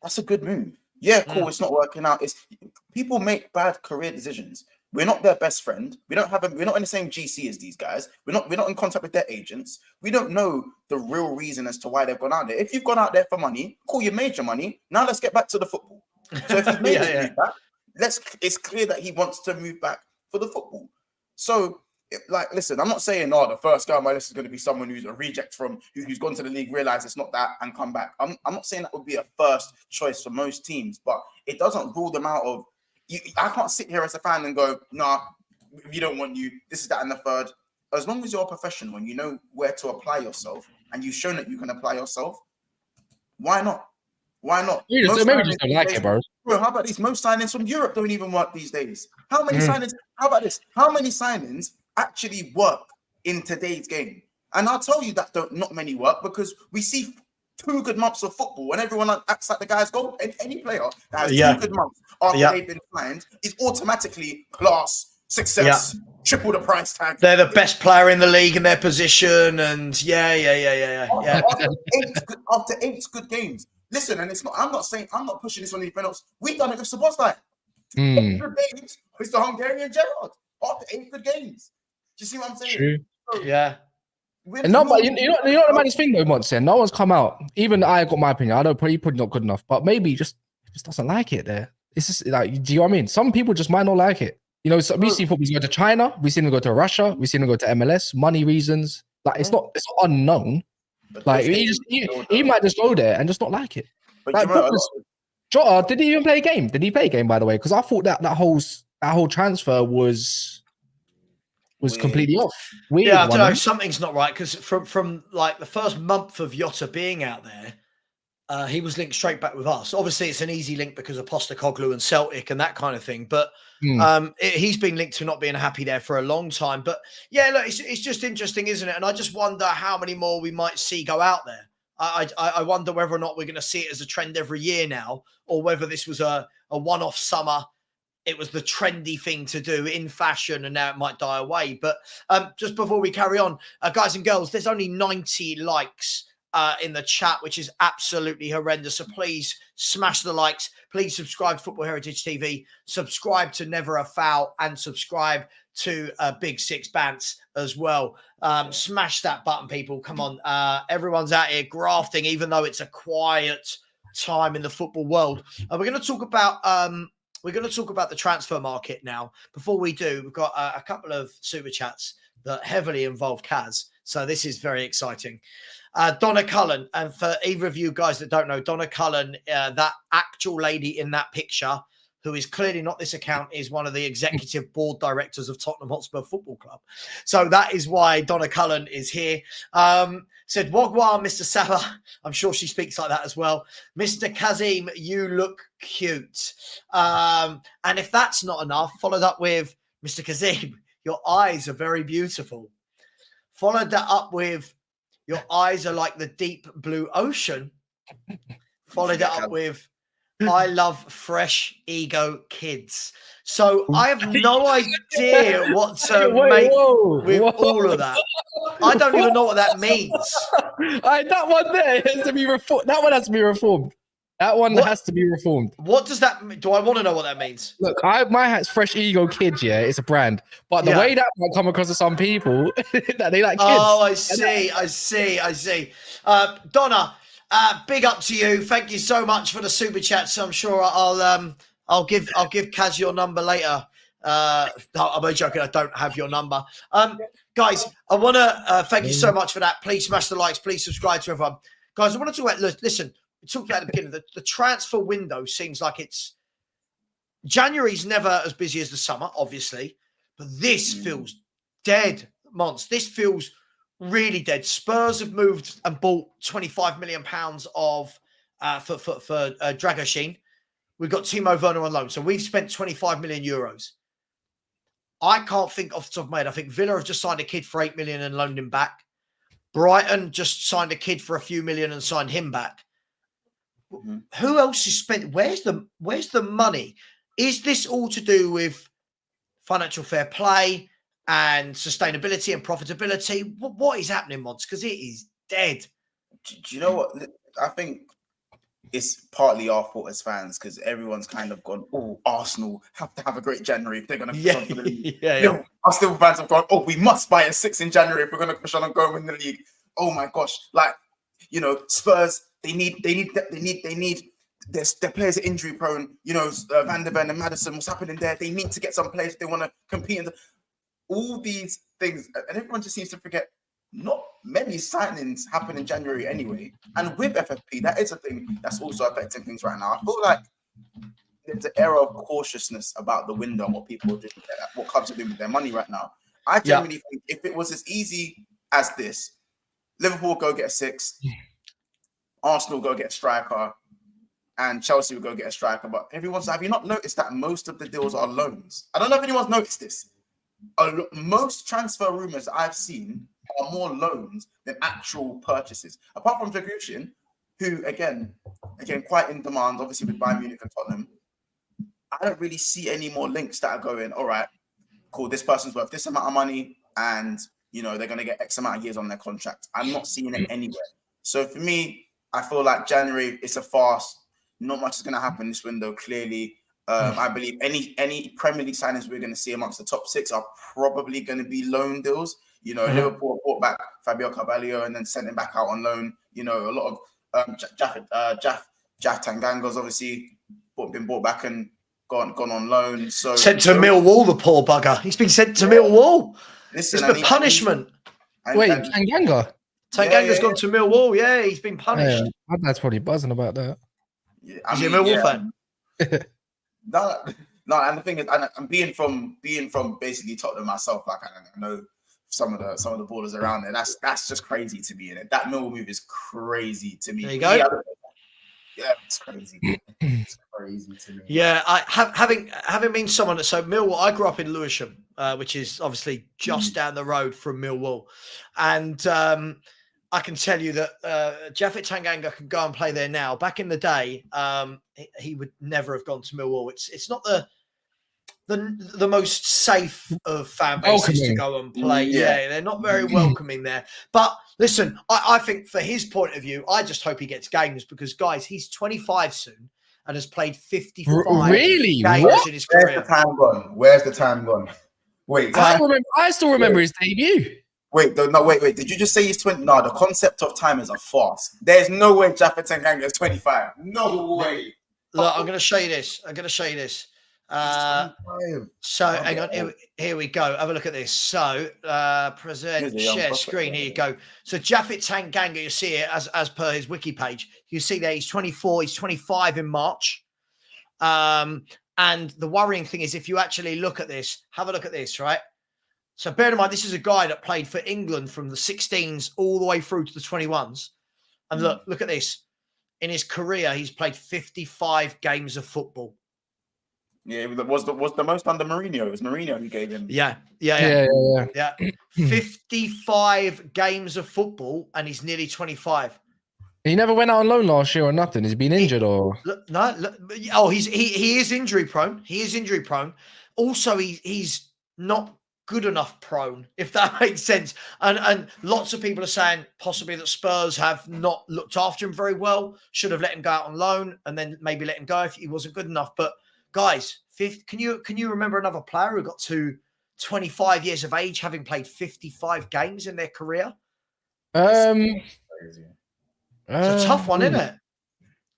That's a good move. Yeah, cool. It's not working out. It's people make bad career decisions. We're not their best friend. We're not in the same GC as these guys. We're not in contact with their agents. We don't know the real reason as to why they've gone out there. If you've gone out there for money, cool, you made your money. Now let's get back to the football. So if he's made his move back, it's clear that he wants to move back for the football. So like, listen, I'm not saying, the first guy on my list is going to be someone who's a reject from who's gone to the league, realize it's not that, and come back. I'm not saying that would be a first choice for most teams, but it doesn't rule them out of. I can't sit here as a fan and go, nah, we don't want you. This is that and the third. As long as you're a professional and you know where to apply yourself, and you've shown that you can apply yourself, why not? Why not? Maybe just don't like it, bro. Bro, how about these? Most signings from Europe don't even work these days. How many signings? How about this? How many signings actually work in today's game? And I'll tell you that not many work, because we see 2 good months of football and everyone acts like the guy's goal. Any player that has 2 good months after they've been signed is automatically class, success, triple the price tag. They're the best player in the league in their position, and After 8 good games. Listen, and it's not. I'm not pushing this on anyone else. We've done it with Sabozai. 8 good games. It's the Hungarian Gerrard after 8 good games. Do you see what I'm saying? True. So, yeah. And no, but you know the maddest thing though, Monts, no one's come out. Even I got my opinion. I know probably not good enough, but maybe he just doesn't like it there. It's just like, do you know what I mean? Some people just might not like it. You know, so we see footballers go to China, we see them go to Russia, we see them go to MLS, money reasons. Like it's not unknown. Like he might just go there and just not like it. But like, Jota, did he even play a game? Did he play a game, by the way? Because I thought that whole transfer was completely off. Weird, I don't know. Something's not right, because from like the first month of Jota being out there, he was linked straight back with us. Obviously, it's an easy link because of Postecoglou and Celtic and that kind of thing. But he's been linked to not being happy there for a long time. But yeah, look, it's just interesting, isn't it? And I just wonder how many more we might see go out there. I wonder whether or not we're going to see it as a trend every year now, or whether this was a one-off summer. It was the trendy thing to do in fashion, and now it might die away. But just before we carry on, guys and girls, there's only 90 likes in the chat, which is absolutely horrendous. So please smash the likes. Please subscribe to Football Heritage TV. Subscribe to Never a Foul, and subscribe to Big Six Bants as well. Smash that button, people. Come on. Everyone's out here grafting, even though it's a quiet time in the football world. We're going to talk about the transfer market now. Before we do, we've got a couple of super chats that heavily involve Kaz. So this is very exciting. Donna Cullen, and for either of you guys that don't know, Donna Cullen, that actual lady in that picture, who is clearly not this account, is one of the executive board directors of Tottenham Hotspur Football Club. So that is why Donna Cullen is here. Said, Wagwan, Mr. Savva. I'm sure she speaks like that as well. Mr. Kazim, you look cute. And if that's not enough, followed up with, Mr. Kazim, your eyes are very beautiful. Followed that up with, your eyes are like the deep blue ocean. Followed it up with, I love fresh ego kids. So I have no idea what to make with all of that. I don't even know what that means. That one there has to be reformed. That one has to be reformed. That one has to be reformed. What does that mean? Do I want to know what that means? Look, my hat's Fresh Ego Kids, yeah, it's a brand. But the way that might come across to some people, that they like kids. Oh, I see. Donna, big up to you. Thank you so much for the super chats. I'm sure I'll give Kaz your number later. No, I'm only joking. I don't have your number. Guys, I want to thank you so much for that. Please smash the likes. Please subscribe to everyone. Guys, I want to talk about, listen, we talked about at the beginning, the transfer window seems like it's, January's never as busy as the summer, obviously, but this feels dead, Mons. This feels really dead. Spurs have moved and bought £25 million of for Dragoshin. We've got Timo Werner on loan. So we've spent 25 million euros. I can't think off the top of my head. I think Villa have just signed a kid for 8 million and loaned him back. Brighton just signed a kid for a few million and signed him back. Who else is spent? Where's the money? Is this all to do with financial fair play and sustainability and profitability. What is happening, Mods? Because it is dead. Do you know what? I think it's partly our fault as fans because everyone's kind of gone, oh, Arsenal have to have a great January if they're going to push on for the league. Our still fans have gone, oh, we must buy a 6 in January if we're going to push on and go and win the league. Oh my gosh. Like, you know, Spurs, they need their players are injury prone. You know, Van der Ven and Maddison, what's happening there? They need to get some players if they want to compete. All these things, and everyone just seems to forget not many signings happen in January anyway. And with FFP, that is a thing that's also affecting things right now. I feel like there's an era of cautiousness about the window and what people are doing, what clubs are doing with their money right now. I genuinely think if it was as easy as this, Liverpool go get a 6, Arsenal go get a striker, and Chelsea will go get a striker. But everyone's, have you not noticed that most of the deals are loans? I don't know if anyone's noticed this. Most transfer rumours I've seen are more loans than actual purchases. Apart from Dragutin, who again quite in demand, obviously with Bayern Munich and Tottenham. I don't really see any more links that are going, all right, cool, this person's worth this amount of money and, you know, they're going to get X amount of years on their contract. I'm not seeing it anywhere. So for me, I feel like January, it's a farce. Not much is going to happen this window, clearly. I believe any Premier League signings we're going to see amongst the top 6 are probably going to be loan deals. You know, Liverpool bought back Fabio Carvalho and then sent him back out on loan. You know, a lot of Jaff Tanganga's obviously been bought back and gone on loan. So sent to Millwall, the poor bugger. He's been sent to Millwall. Listen, it's for punishment. Wait, Tanganga? Tanganga's gone to Millwall. Yeah, he's been punished. My dad's probably buzzing about that. Yeah, Is he a Millwall fan? No, and the thing is, I'm being from basically Tottenham myself. Like I know some of the ballers around there. That's just crazy to me. And that Millwall move is crazy to me. There you go. Yeah, it's crazy. It's crazy to me. Yeah, having been someone that Millwall, I grew up in Lewisham, which is obviously just down the road from Millwall, and I can tell you that Japhet Tanganga can go and play there now. Back in the day, he would never have gone to Millwall. It's not the most safe of fan bases to go and play. Yeah, they're not very welcoming there. But listen, I think for his point of view, I just hope he gets games because, guys, he's 25 soon and has played 55 games in his career. Where's the time gone? Wait, I still remember his debut. Wait. Did you just say he's 20? No, the concept of time is a farce. There's no way Japhet Tanganga is 25. No way. Look, I'm going to show you this. So hang on, here we go. Have a look at this. So present share screen. Here you go. So Japhet Tanganga, you see it as per his wiki page. You see there he's 24. He's 25 in March. And the worrying thing is if you actually look at this, have a look at this, right? So bear in mind, this is a guy that played for England from the 16s all the way through to the 21s. And look at this. In his career, he's played 55 games of football. Yeah, was the most under Mourinho. It was Mourinho who gave him. Yeah. 55 games of football, and he's nearly 25. He never went out on loan last year or nothing. Has he been injured or? He is injury prone. He is injury prone. Also, he's not good enough prone, if that makes sense. And lots of people are saying possibly that Spurs have not looked after him very well. Should have let him go out on loan and then maybe let him go if he wasn't good enough. But guys, can you remember another player who got to 25 years of age having played 55 games in their career? It's a tough one, isn't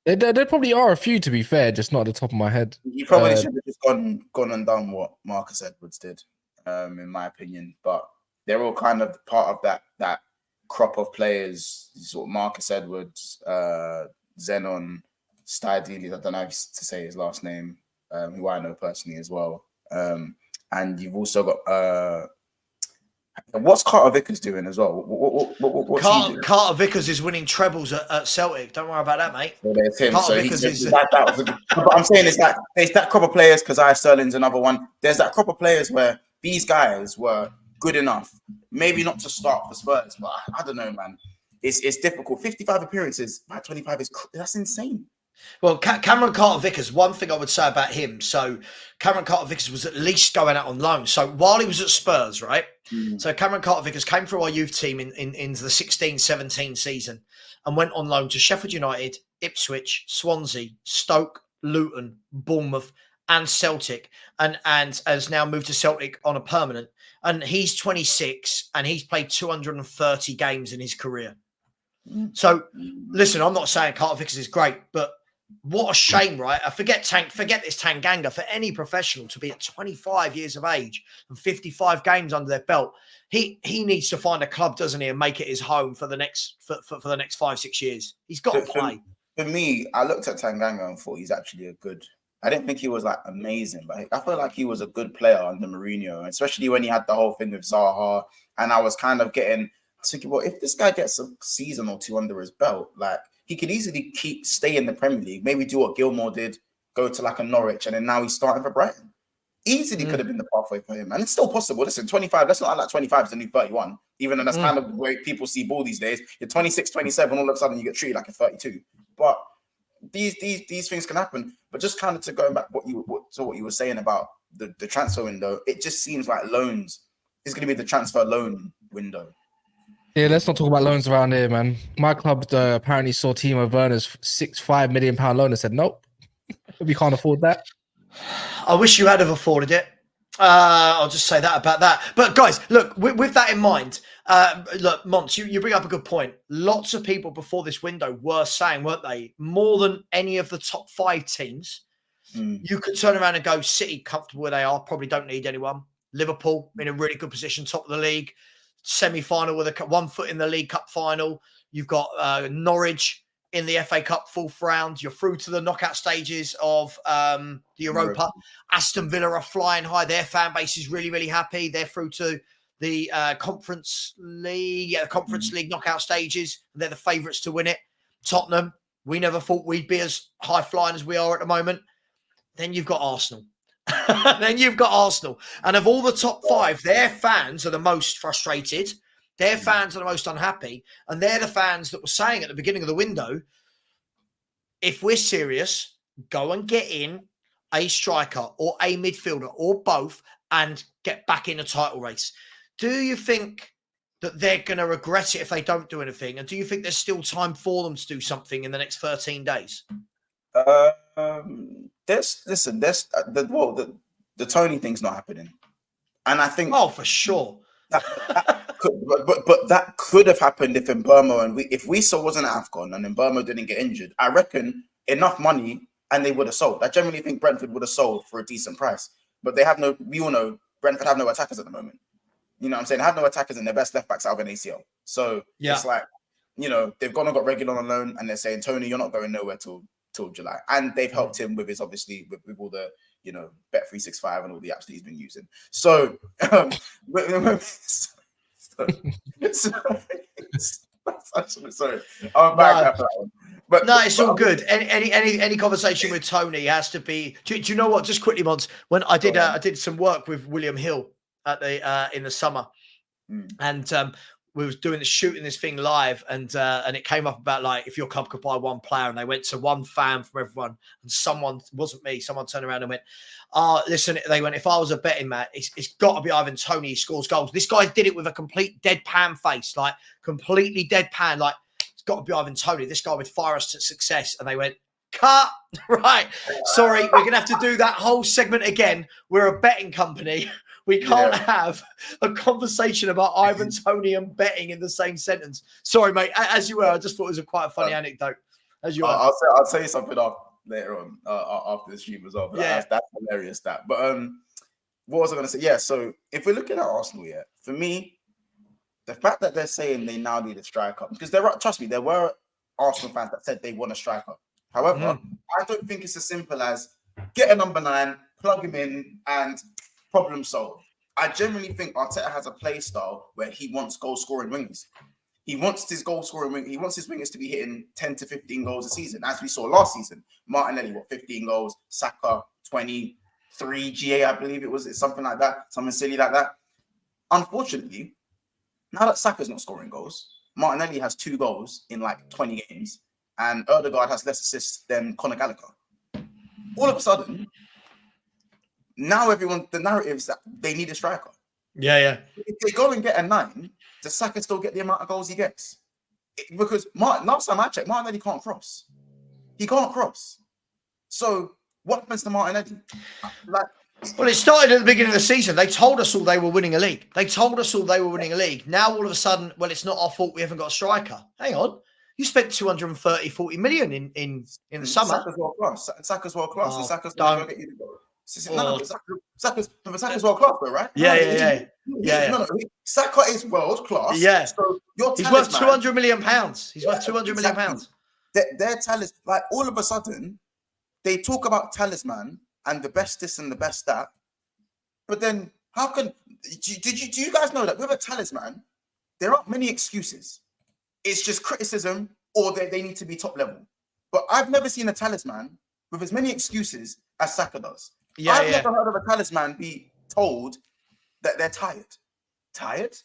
it? There probably are a few, to be fair, just not at the top of my head. You probably should have just gone and done what Marcus Edwards did, in my opinion. But they're all kind of part of that crop of players. Sort of Marcus Edwards, Zenon, Stydelis, I don't know how to say his last name, who I know personally as well. And you've also got what's Carter Vickers doing as well? What's he doing? Carter Vickers is winning trebles at Celtic. Don't worry about that, mate. Well, there's him. Carter Vickers is. But I'm saying is that there's that crop of players. Keziah Sterling's another one. There's that crop of players where these guys were good enough, maybe not to start for Spurs, but I don't know, man. It's difficult. 55 appearances by 25 that's insane. Well, Cameron Carter-Vickers, one thing I would say about him, so Cameron Carter-Vickers was at least going out on loan. So while he was at Spurs, right? So Cameron Carter-Vickers came through our youth team in the 16-17 season and went on loan to Sheffield United, Ipswich, Swansea, Stoke, Luton, Bournemouth, and Celtic, and has now moved to Celtic on a permanent. And he's 26 and he's played 230 games in his career. So listen, I'm not saying Carter-Vickers is great, but what a shame, right? I forget this Tanganga, for any professional to be at 25 years of age and 55 games under their belt. He needs to find a club, doesn't he, and make it his home for the next for the next 5-6 years. He's got to play. For me, I looked at Tanganga and thought he's actually a good. I didn't think he was like amazing, but I feel like he was a good player under Mourinho, especially when he had the whole thing with Zaha. And I was kind of thinking, well, if this guy gets a season or two under his belt, like he could easily stay in the Premier League, maybe do what Gilmore did, go to like a Norwich, and then now he's starting for Brighton. Easily could have been the pathway for him, and it's still possible. Listen, 25. Let's not like 25 is the new 31. Even though that's kind of the way people see ball these days. You're 26, 27, all of a sudden you get treated like a 32. But these things can happen. But just kind of to go back what you were saying about the transfer window, it just seems like loans is going to be the transfer loan window. Yeah, let's not talk about loans around here, man. My club apparently saw Timo Werner's £5 million loan and said, nope, we can't afford that. I wish you had have afforded it. I'll just say that about that. But guys, look, with that in mind, look, Mons, you bring up a good point. Lots of people before this window were saying, weren't they, more than any of the top 5 teams, you could turn around and go, City comfortable where they are, probably don't need anyone. Liverpool in a really good position, top of the league, semi-final with 1 foot in the League Cup final. You've got Norwich in the FA Cup 4th round. You're through to the knockout stages of the Europa. Aston Villa are flying high. Their fan base is really, really happy. They're through to the Conference League. Yeah, the Conference League knockout stages. They're the favourites to win it. Tottenham, we never thought we'd be as high flying as we are at the moment. Then you've got Arsenal. And of all the top 5, their fans are the most frustrated. Their fans are the most unhappy. And they're the fans that were saying at the beginning of the window, if we're serious, go and get in a striker or a midfielder or both and get back in a title race. Do you think that they're going to regret it if they don't do anything? And do you think there's still time for them to do something in the next 13 days? The Tony thing's not happening. And I think... Oh, for sure. But that could have happened if Mbeumo if Wissa wasn't at AFCON and Mbeumo didn't get injured. I reckon enough money and they would have sold. I generally think Brentford would have sold for a decent price, but we all know Brentford have no attackers at the moment. You know what I'm saying? They have no attackers and their best left backs out of an ACL. So It's like, they've gone and got Regulon on loan and they're saying, Tony, you're not going nowhere till July. And they've helped him with his, obviously, with all the, Bet365 and all the apps that he's been using. So, sorry. I'm back after that one. But it's all good. Any conversation with Tony has to be. Do you know what? Just quickly, Mons. When I did some work with William Hill at the in the summer, and we was doing shooting this thing live, and it came up about like if your club could buy one player, and they went to one fan from everyone, and someone wasn't me. Someone turned around and went, listen, they went, if I was a betting man, it's got to be Ivan Toney. He scores goals. This guy did it with a complete deadpan face, like completely deadpan, like it's got to be Ivan Toney. This guy would fire us to success. And they went, cut. Right. Sorry, we're going to have to do that whole segment again. We're a betting company. We can't have a conversation about Ivan Toney and betting in the same sentence. Sorry, mate. As you were, I just thought it was quite a funny anecdote. As you I'll tell you something later on after the stream as well. But that's hilarious. But what was I going to say? Yeah. So if we're looking at Arsenal, for me, the fact that they're saying they now need a striker, because trust me, there were Arsenal fans that said they want a striker. However, I don't think it's as simple as get a number 9, plug him in, and problem solved. I generally think Arteta has a play style where he wants goal scoring wingers. He wants his goal scoring wing. He wants his wingers to be hitting 10 to 15 goals a season, as we saw last season. Martinelli, 15 goals, Saka 23, GA, I believe it was. It's something like that, something silly like that. Unfortunately, now that Saka's not scoring goals, Martinelli has 2 goals in like 20 games, and Erdegaard has less assists than Conor Gallagher. All of a sudden, now the narrative is that they need a striker. Yeah. If they go and get a 9, does Saka still get the amount of goals he gets? Because last time I checked, Martinelli can't cross. He can't cross. So what happens to Martinelli? Well, it started at the beginning of the season. They told us all they were winning a league. Now, all of a sudden, well, it's not our fault we haven't got a striker. Hang on. You spent 40 million in the summer. Saka's world class. Saka's world class. Oh, and Saka's don't. going to get you the goal. Saka's world class, though, right? Yeah. No. Saka is world class. Yeah. So he's worth 200 million pounds. He's worth 200 million pounds. Their talisman, like all of a sudden, they talk about talisman and the best this and the best that, but then how can do you guys know that with a talisman, there aren't many excuses. It's just criticism or they need to be top level. But I've never seen a talisman with as many excuses as Saka does. I've never heard of a talisman be told that they're tired. Tired?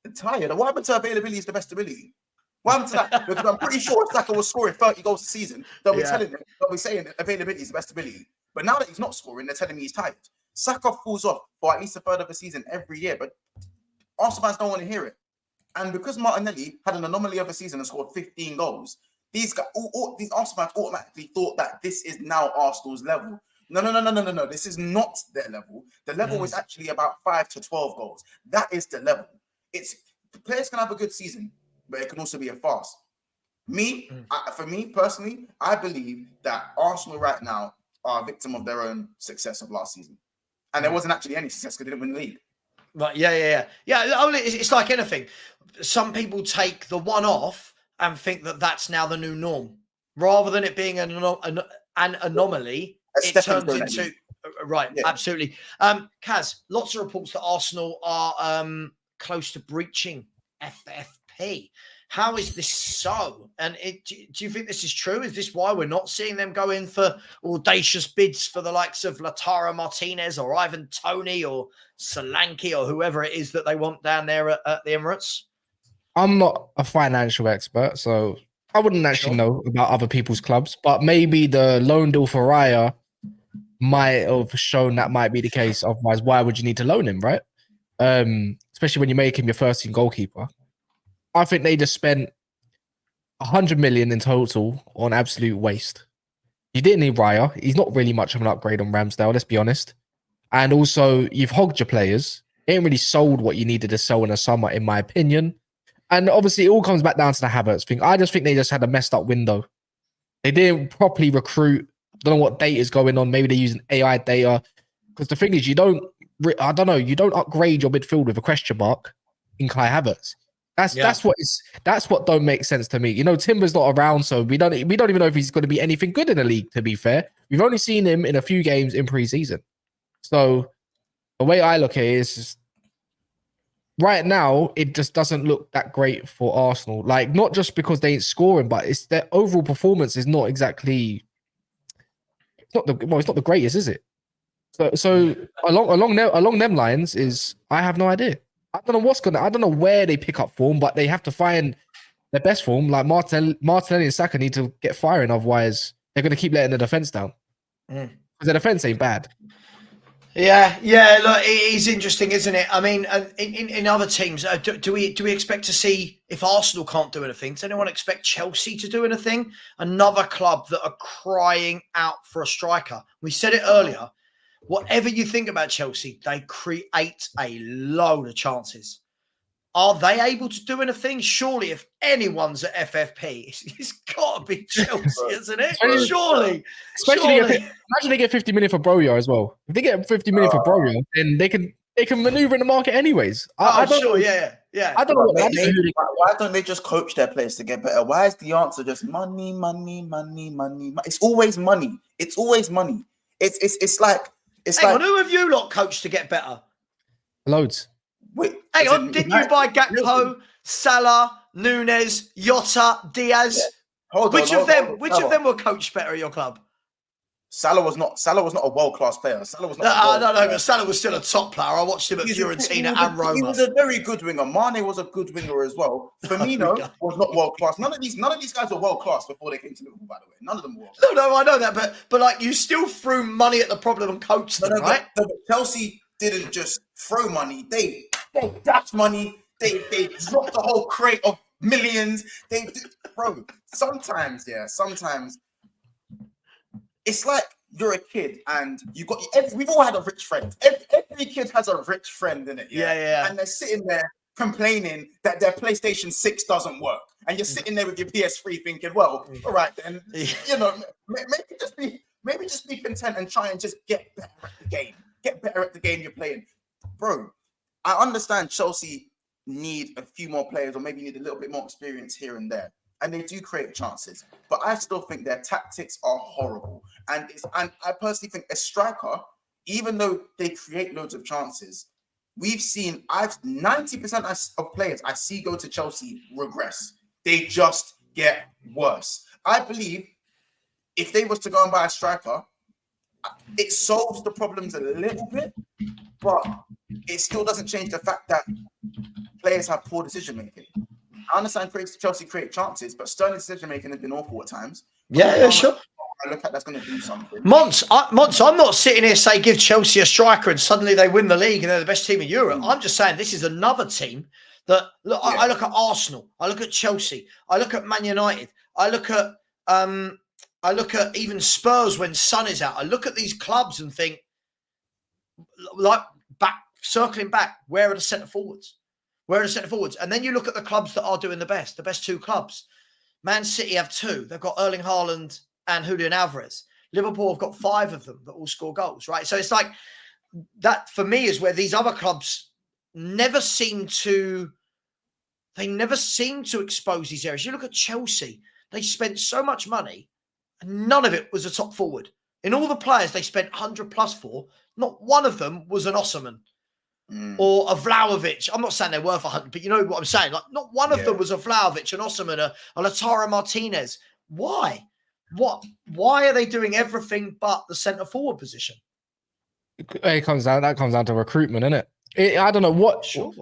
They're tired. What happened to availability is the best ability? What happened to that? Because I'm pretty sure if Saka was scoring 30 goals a season, they'll be saying that availability is the best ability. But now that he's not scoring, they're telling me he's tired. Saka falls off for at least a third of the season every year, but Arsenal fans don't want to hear it. And because Martinelli had an anomaly of a season and scored 15 goals, these Arsenal fans automatically thought that this is now Arsenal's level. No. This is not their level. The level is actually about 5 to 12 goals. That is the level. The players can have a good season, but it can also be a farce. For me personally, I believe that Arsenal right now are a victim of their own success of last season. And there wasn't actually any success because they didn't win the league. Right, yeah. It's like anything. Some people take the one off and think that that's now the new norm. Rather than it being an anomaly, it turns into... Right, absolutely. Kaz, lots of reports that Arsenal are close to breaching FFP. How is this so? And do you think this is true? Is this why we're not seeing them go in for audacious bids for the likes of Lautaro Martinez or Ivan Toney or Solanke or whoever it is that they want down there at the Emirates? I'm not a financial expert, so I wouldn't actually know about other people's clubs, but maybe the loan deal for Raya might have shown that might be the case. Otherwise, why would you need to loan him, right? Especially when you make him your first team goalkeeper. I think they just spent 100 million in total on absolute waste. You didn't need Raya. He's not really much of an upgrade on Ramsdale, let's be honest. And also, you've hogged your players. It ain't really sold what you needed to sell in the summer, in my opinion. And obviously, it all comes back down to the Havertz thing. I just think they just had a messed up window. They didn't properly recruit. Don't know what data is going on. Maybe they're using AI data. Because the thing is, you don't upgrade your midfield with a question mark in Kai Havertz. That's what don't make sense to me. You know, Timber's not around, so we don't even know if he's going to be anything good in the league, to be fair. We've only seen him in a few games in pre-season. So the way I look at it is just, right now, it just doesn't look that great for Arsenal. Like, not just because they ain't scoring, but it's their overall performance is not exactly it's not the greatest, is it? So along them lines is I have no idea. I don't know where they pick up form, but they have to find their best form. Like Martinelli and Saka need to get firing, otherwise they're going to keep letting the defense down. Because the defense ain't bad. Yeah. Look, it is interesting, isn't it? I mean, in other teams, do we expect to see, if Arsenal can't do anything, does anyone expect Chelsea to do anything? Another club that are crying out for a striker. We said it earlier. Whatever you think about Chelsea, they create a load of chances. Are they able to do anything? Surely, if anyone's at FFP, it's got to be Chelsea, isn't it? Surely. Imagine they get 50 million for Broja as well. If they get 50 million for Broja, then they can maneuver in the market anyways. I don't know. Yeah. I don't know. Why don't they just coach their players to get better? Why is the answer just money? It's always money. It's always money. It's like. Hang on, who have you lot coached to get better? Loads. Wait, hang on, didn't you buy Gakpo, Salah, Nunes, Jota, Diaz? Yeah. Which of them were coached better at your club? Salah was not a world-class player. Salah was not no, but Salah was still a top player. I watched him at Fiorentina and Roma. He was a very good winger. Mane was a good winger as well. Firmino was not world-class. None of these guys were world-class before they came to Liverpool, by the way. None of them were. No, I know that, but like you still threw money at the problem and coached them, right? But Chelsea didn't just throw money. They dashed money. They dropped a whole crate of millions. Bro, sometimes it's like you're a kid and we've all had a rich friend. Every kid has a rich friend in it. Yeah. And they're sitting there complaining that their PlayStation 6 doesn't work. And you're sitting there with your PS3 thinking, well, all right, then, maybe just be content and try and just get better at the game. Get better at the game you're playing. Bro, I understand Chelsea need a few more players or maybe need a little bit more experience here and there. And they do create chances, but I still think their tactics are horrible. And I personally think a striker, even though they create loads of chances, we've seen 90% of players I see go to Chelsea regress. They just get worse. I believe if they was to go and buy a striker, it solves the problems a little bit, but it still doesn't change the fact that players have poor decision making. I understand Chelsea create chances, but Sterling's decision making has been awful at times. Yeah, sure. I look at that's going to do something. Monts, I'm not sitting here saying give Chelsea a striker and suddenly they win the league and they're the best team in Europe. I'm just saying this is another team that I look at Arsenal, I look at Chelsea, I look at Man United, I look at even Spurs when Son is out. I look at these clubs and think, like circling back, where are the centre forwards? Where are the centre forwards? And then you look at the clubs that are doing the best two clubs. Man City have 2. They've got Erling Haaland and Julian Alvarez. Liverpool have got 5 of them that all score goals, right? So it's like that for me is where these other clubs never seem to expose these areas. You look at Chelsea, they spent so much money and none of it was a top forward. In all the players they spent 100 plus for, not one of them was an Osman. Or a Vlahovic. I'm not saying they're worth 100, but you know what I'm saying. Like, not one of them was a Vlahovic, an Osman, a Lautaro Martinez. Why? Why are they doing everything but the centre forward position? That comes down to recruitment, isn't it? I don't know what. Sure.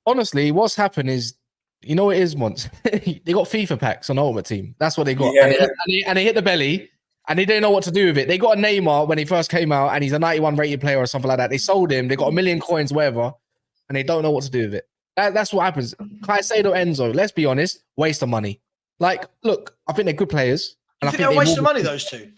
Honestly, what's happened is, you know what it is, Monts? They got FIFA packs on Ultimate Team. That's what they got. And they hit the belly. And they didn't know what to do with it. They got a Neymar when he first came out, and he's a 91 rated player or something like that. They sold him. They got 1 million coins, whatever, and they don't know what to do with it. That's what happens. Caicedo, Enzo, let's be honest, waste of money. Like, look, I think they're good players. And I think they're a waste of money, those two?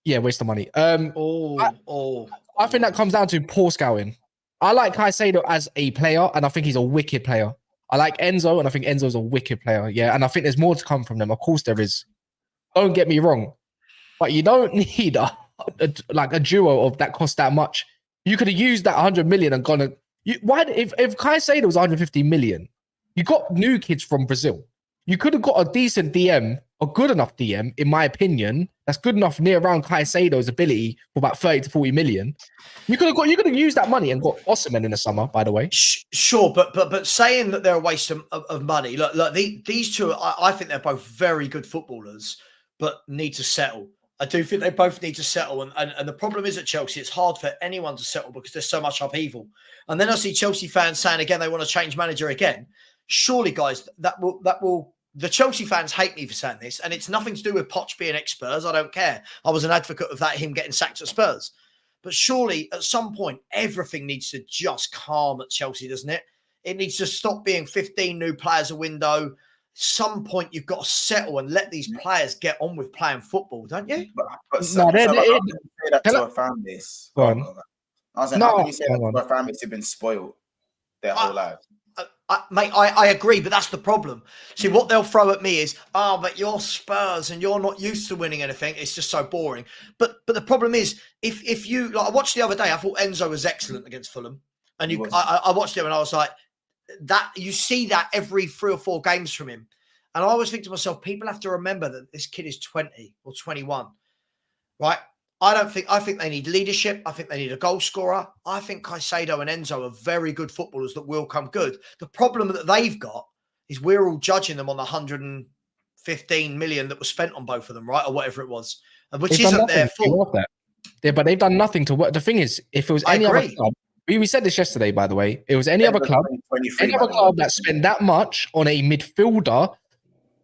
Yeah, waste of money. I think that comes down to poor scouting. I like Caicedo as a player, and I think he's a wicked player. I like Enzo, and I think Enzo's a wicked player. Yeah, and I think there's more to come from them. Of course there is. Don't get me wrong. But you don't need a duo of that cost that much. You could have used that 100 million and gone. If Caicedo was 150 million, you got new kids from Brazil. You could have got a decent DM, a good enough DM, in my opinion, that's good enough near around Caicedo's ability for about 30 to 40 million. You could have used that money and got Osimhen in the summer, by the way. Sure, but saying that they're a waste of money. Look, these two, I think they're both very good footballers, but need to settle. I do think they both need to settle. And the problem is at Chelsea, it's hard for anyone to settle because there's so much upheaval. And then I see Chelsea fans saying again, they want to change manager again. Surely, guys, that will the Chelsea fans hate me for saying this. And it's nothing to do with Potts being ex-Spurs. I don't care. I was an advocate of that, him getting sacked at Spurs. But surely at some point, everything needs to just calm at Chelsea, doesn't it? It needs to stop being 15 new players a window. Some point you've got to settle and let these players get on with playing football, don't you? But how can you say that to a fan base? Go on. I was saying, how can you say that to a fan base who've been spoiled their whole lives? Mate, I agree, but that's the problem. See, what they'll throw at me is, but you're Spurs and you're not used to winning anything. It's just so boring. But the problem is, if you, like, I watched the other day, I thought Enzo was excellent against Fulham. And I watched him and I was like, that you see that every 3 or 4 games from him. And I always think to myself, people have to remember that this kid is 20 or 21, right? I think they need leadership. I think they need a goal scorer. I think Caicedo and Enzo are very good footballers that will come good. The problem that they've got is we're all judging them on the 115 million that was spent on both of them, right? Or whatever it was. which They've done isn't their nothing to fault. work that. Yeah, but they've done nothing to work. The thing is, if it was any other club, we said this yesterday, by the way, it was any other club that spent that much on a midfielder,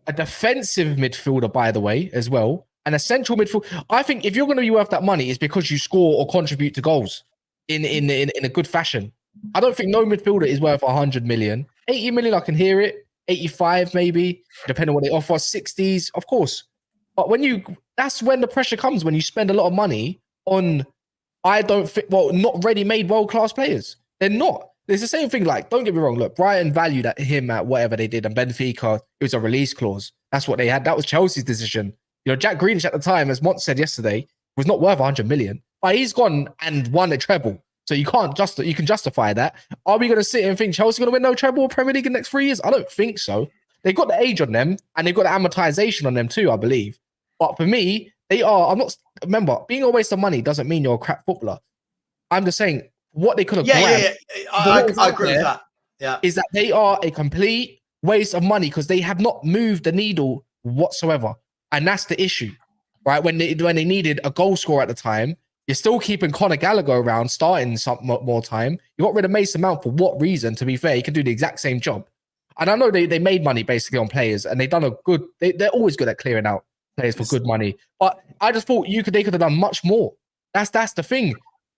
a defensive midfielder, by the way, as well, and a central midfield. I think if you're going to be worth that money, it's because you score or contribute to goals in a good fashion. I don't think no midfielder is worth 100 million. 80 million, I can hear it. 85 maybe, depending on what they offer. 60s, of course. But that's when the pressure comes, when you spend a lot of money on, not ready-made world-class players. They're not. It's the same thing. Like, don't get me wrong. Look, Brighton valued him at whatever they did, and Benfica, it was a release clause. That's what they had. That was Chelsea's decision. You know, Jack Grealish at the time, as Mont said yesterday, was not worth 100 million. But he's gone and won a treble. So you can justify that. Are we going to sit and think Chelsea going to win no treble or Premier League in the next 3 years? I don't think so. They've got the age on them, and they've got the amortization on them too, I believe. But for me, remember, being a waste of money doesn't mean you're a crap footballer. I'm just saying what they could have grabbed. I agree with that. Yeah. Is that they are a complete waste of money because they have not moved the needle whatsoever. And that's the issue, right? When they needed a goal scorer at the time, you're still keeping Conor Gallagher around, starting some more time. You got rid of Mason Mount for what reason? To be fair, he can do the exact same job. And I know they made money basically on players, and they've done they're always good at clearing out players for good money. But I just thought they could have done much more. That's the thing.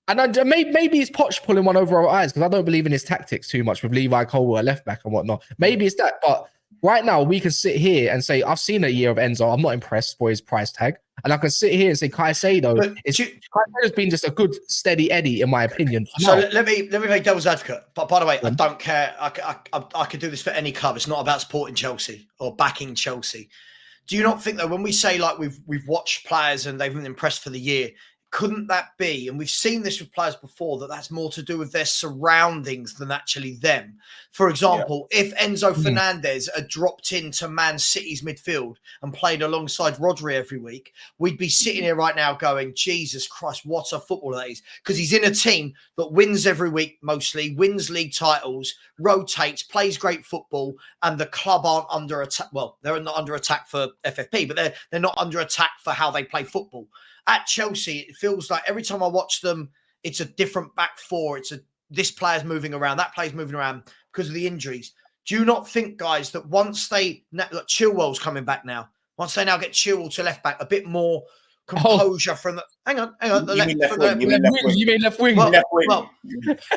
And maybe it's Potts pulling one over our eyes because I don't believe in his tactics too much with Levi Colwill, a left back and whatnot. Maybe it's that. But right now, we can sit here and say, I've seen a year of Enzo. I'm not impressed for his price tag. And I can sit here and say, Caicedo's been just a good, steady Eddie, in my opinion. So let me play devil's advocate. But by the way, I don't care. I could do this for any club. It's not about supporting Chelsea or backing Chelsea. Do you not think, though, when we say, like, we've watched players and they've been impressed for the year, couldn't that be, and we've seen this with players before, that's more to do with their surroundings than actually them? For example, if Enzo Fernandez had dropped into Man City's midfield and played alongside Rodri every week, we'd be sitting here right now going, Jesus Christ, what a footballer that is. Because he's in a team that wins every week mostly, wins league titles, rotates, plays great football, and the club aren't under attack. Well, they're not under attack for FFP, but they're not under attack for how they play football. At Chelsea, it feels like every time I watch them, it's a different back four. This player's moving around, that player's moving around because of the injuries. Do you not think, guys, that once Chilwell's coming back now, once they now get Chilwell to left back, a bit more composure from the... Hang on. You mean left wing. Well,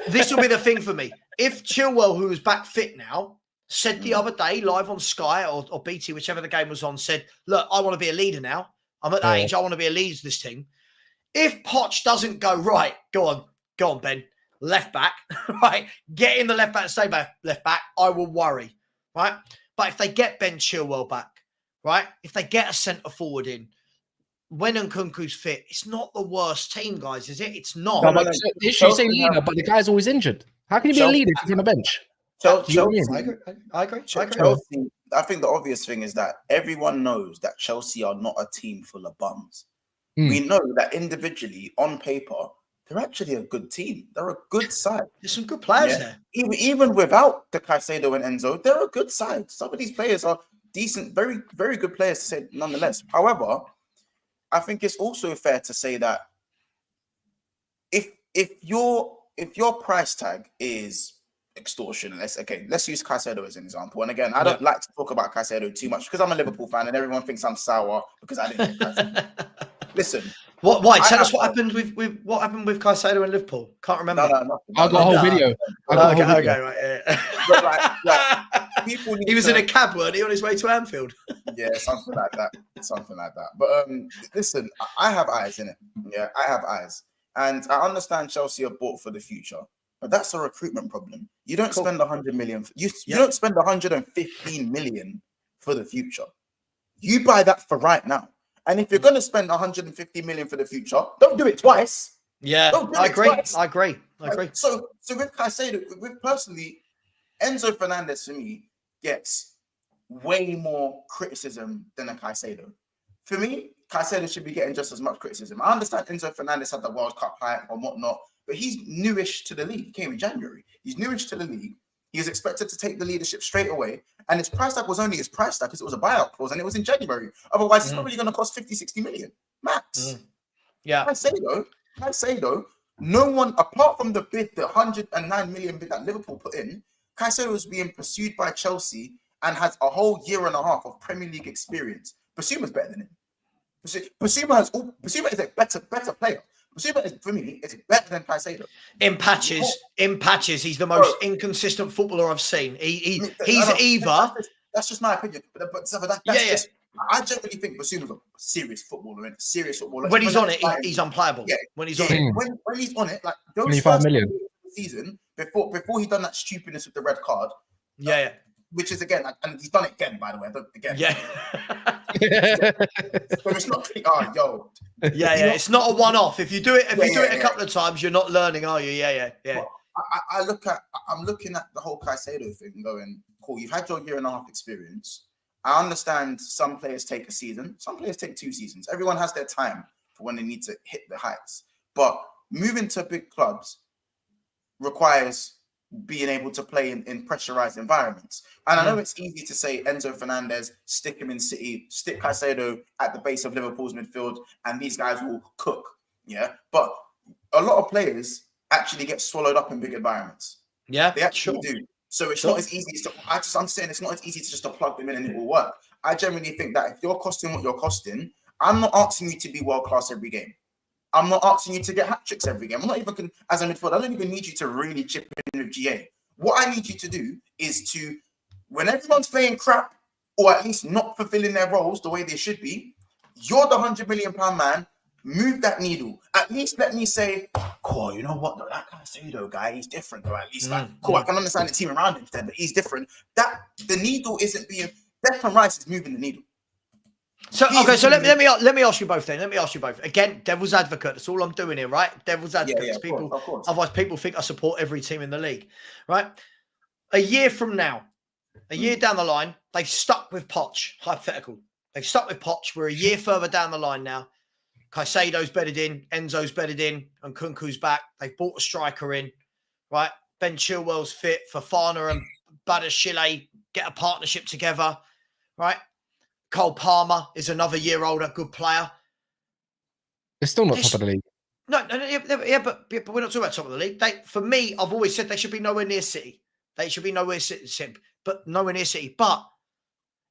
this will be the thing for me. If Chilwell, who is back fit now, said the other day, live on Sky or BT, whichever the game was on, said, look, I want to be a leader now. I'm at that age. I want to be a leader to this team. If Potts doesn't go, right, go on, Ben, left back, right, get in the left back and stay back, left back, I will worry, right? But if they get Ben Chilwell back, right, if they get a centre forward in, when Nkunku's fit, it's not the worst team, guys, is it? It's not. No, but the issue is a leader, but the guy's always injured. How can you be a leader if he's on the bench? I agree. Chelsea, I think the obvious thing is that everyone knows that Chelsea are not a team full of bums. We know that individually, on paper, they're actually a good team. They're a good side. There's some good players there. Even without the Caicedo and Enzo, they're a good side. Some of these players are decent, very, very good players to say nonetheless. However, I think it's also fair to say that if your price tag is extortion, let's use Caicedo as an example. And again, I don't like to talk about Caicedo too much because I'm a Liverpool fan and everyone thinks I'm sour because I didn't get Caicedo. Listen, why? Tell us what happened with Caicedo and Liverpool. Can't remember. No, I got a whole video. Right. Yeah. People he was in a cab, weren't he, on his way to Anfield? Yeah, something like that. But listen, I have eyes in it. Yeah, I have eyes, and I understand Chelsea are bought for the future. But that's a recruitment problem. You don't spend 100 million. You don't spend 115 million for the future. You buy that for right now. And if you're going to spend 150 million for the future, don't do it twice. Yeah, I agree. So with Caicedo, personally, Enzo Fernandez for me gets way more criticism than a Caicedo. For me, Caicedo should be getting just as much criticism. I understand Enzo Fernandez had the World Cup hype and whatnot, but he's newish to the league. He came in January. He's newish to the league. He is expected to take the leadership straight away. And his price tag was only his price tag because it was a buyout clause and it was in January. Otherwise, it's probably going to cost 50, 60 million. Max. Yeah. I say though, no one apart from the bid, the 109 million bid that Liverpool put in, Caicedo is being pursued by Chelsea and has a whole year and a half of Premier League experience. Bissouma's better than him. Bissouma is a better player. Bissouma is, for me, is better than Caicedo. In patches, he's the most inconsistent footballer I've seen. That's just my opinion. But that's just. I generally think Bissouma's a serious footballer. When he's on it, he's unplayable. Yeah, when he's on it, when he's on it, like those 25 million season before he done that stupidness with the red card. Yeah. Which is again, and he's done it again, by the way. Yeah. So it's not. Yeah. It's not a one-off. If you do it, a couple of times, you're not learning, are you? Yeah. Well, I'm looking at the whole Caicedo thing, going, cool. You've had your year and a half experience. I understand some players take a season, some players take 2 seasons. Everyone has their time for when they need to hit the heights. But moving to big clubs requires being able to play in pressurized environments. And I know it's easy to say Enzo Fernandez, stick him in City, stick Caicedo at the base of Liverpool's midfield, and these guys will cook. Yeah. But a lot of players actually get swallowed up in big environments. Yeah. They actually do. So it's not as easy to, I'm saying it's not as easy to just to plug them in and it will work. I generally think that if you're costing what you're costing, I'm not asking you to be world class every game. I'm not asking you to get hat tricks every game. I'm not even, as a midfielder, I don't even need you to really chip in with GA. What I need you to do is to, when everyone's playing crap, or at least not fulfilling their roles the way they should be, you're the £100 million man, move that needle. At least let me say, cool, you know what, though, that Caicedo guy, he's different, though, at least. Cool, I can understand the team around him, but he's different. That, the needle isn't being, Declan Rice is moving the needle. So okay, so let me ask you both then. Let me ask you both again. Devil's advocate. That's all I'm doing here, right? Devil's advocate. Yeah, people, of course. Otherwise, people think I support every team in the league, right? A year from now, a year down the line, they've stuck with Potts. Hypothetical. They've stuck with Potts. We're a year further down the line now. Caicedo's bedded in, Enzo's bedded in, and Kunku's back. They've bought a striker in, right? Ben Chilwell's fit. Fofana and Badashile get a partnership together, right? Cole Palmer is another year older, good player. They're still not top of the league. No, but we're not talking about top of the league. For me, I've always said they should be nowhere near City. They should be nowhere near City. But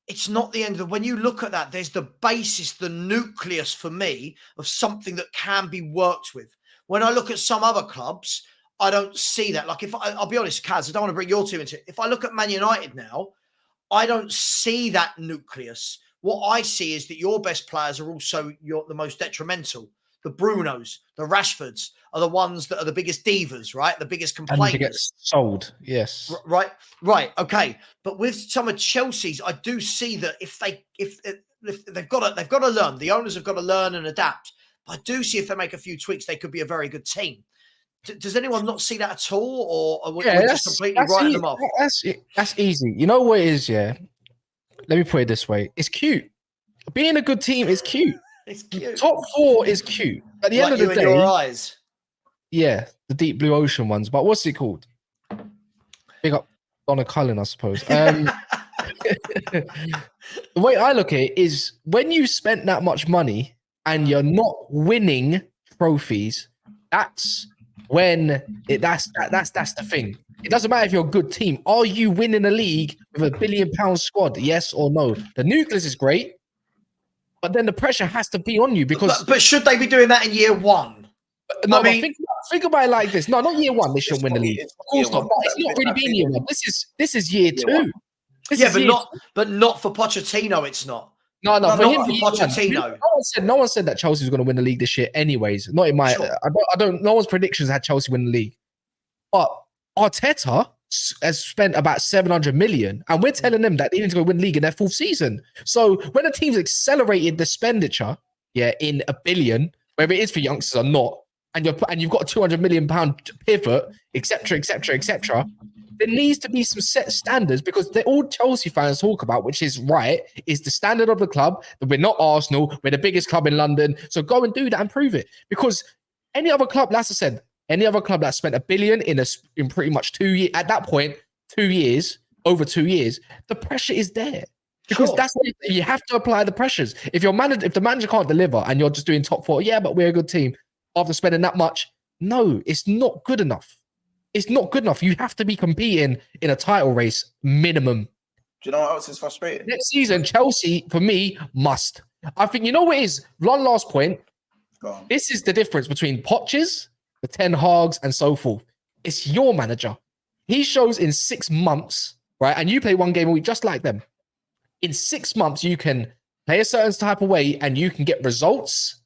it's not the end of when you look at that, there's the basis, the nucleus for me of something that can be worked with. When I look at some other clubs, I don't see that. Like I'll be honest, Kaz, I don't want to bring your team into it. If I look at Man United now, I don't see that nucleus. What I see is that your best players are also the most detrimental. The Brunos, the Rashfords are the ones that are the biggest divas, right? The biggest complainers. And they get sold, yes. Right, okay. But with some of Chelsea's, I do see that if they've got to learn, the owners have got to learn and adapt. But I do see if they make a few tweaks, they could be a very good team. Does anyone not see that at all, or we're just completely writing them off? That's easy. You know what it is, yeah? Let me put it this way. It's cute. Being a good team is cute. It's cute. Top 4 is cute. At the end of the day, your eyes. Yeah, the deep blue ocean ones. But what's it called? Big up Donna Cullen, I suppose. The way I look at it is when you spent that much money and you're not winning trophies, that's when that's the thing. It doesn't matter if you're a good team. Are you winning a league with £1 billion squad? Yes or no? The nucleus is great, but then the pressure has to be on you because. But should they be doing that in year 1? No, think about it like this. No, not year 1. They shouldn't win the league. Of course not. But it's not really been year 1. This is year 2. But not for Pochettino. It's not. No, for him, for Pochettino. No one said that Chelsea was going to win the league this year. Anyways, not in my. Sure. I don't. No one's predictions had Chelsea win the league, but Arteta has spent about 700 million, and we're telling them that they need to go win the league in their 4th season. So when a team's accelerated the expenditure, in $1 billion, whether it is for youngsters or not, and you've got a 200 million pound pivot, etc., there needs to be some set standards because all Chelsea fans talk about, which is right, is the standard of the club. That we're not Arsenal, we're the biggest club in London. So go and do that and prove it. Because any other club, as I said, any other club that spent $1 billion in pretty much 2 years, at that point, 2 years, over 2 years, the pressure is there. Because Sure. that's what you have to apply the pressures. If the manager can't deliver and you're just doing top four, yeah, but we're a good team after spending that much. No, it's not good enough. It's not good enough. You have to be competing in a title race minimum. Do you know what else is frustrating? Next season, Chelsea, for me, must. I think, you know what it is? One last point. Go on. This is the difference between Potts, the Ten Hags, and so forth. It's your manager. He shows in 6 months, right? And you play one game a week just like them. In 6 months, you can play a certain type of way and you can get results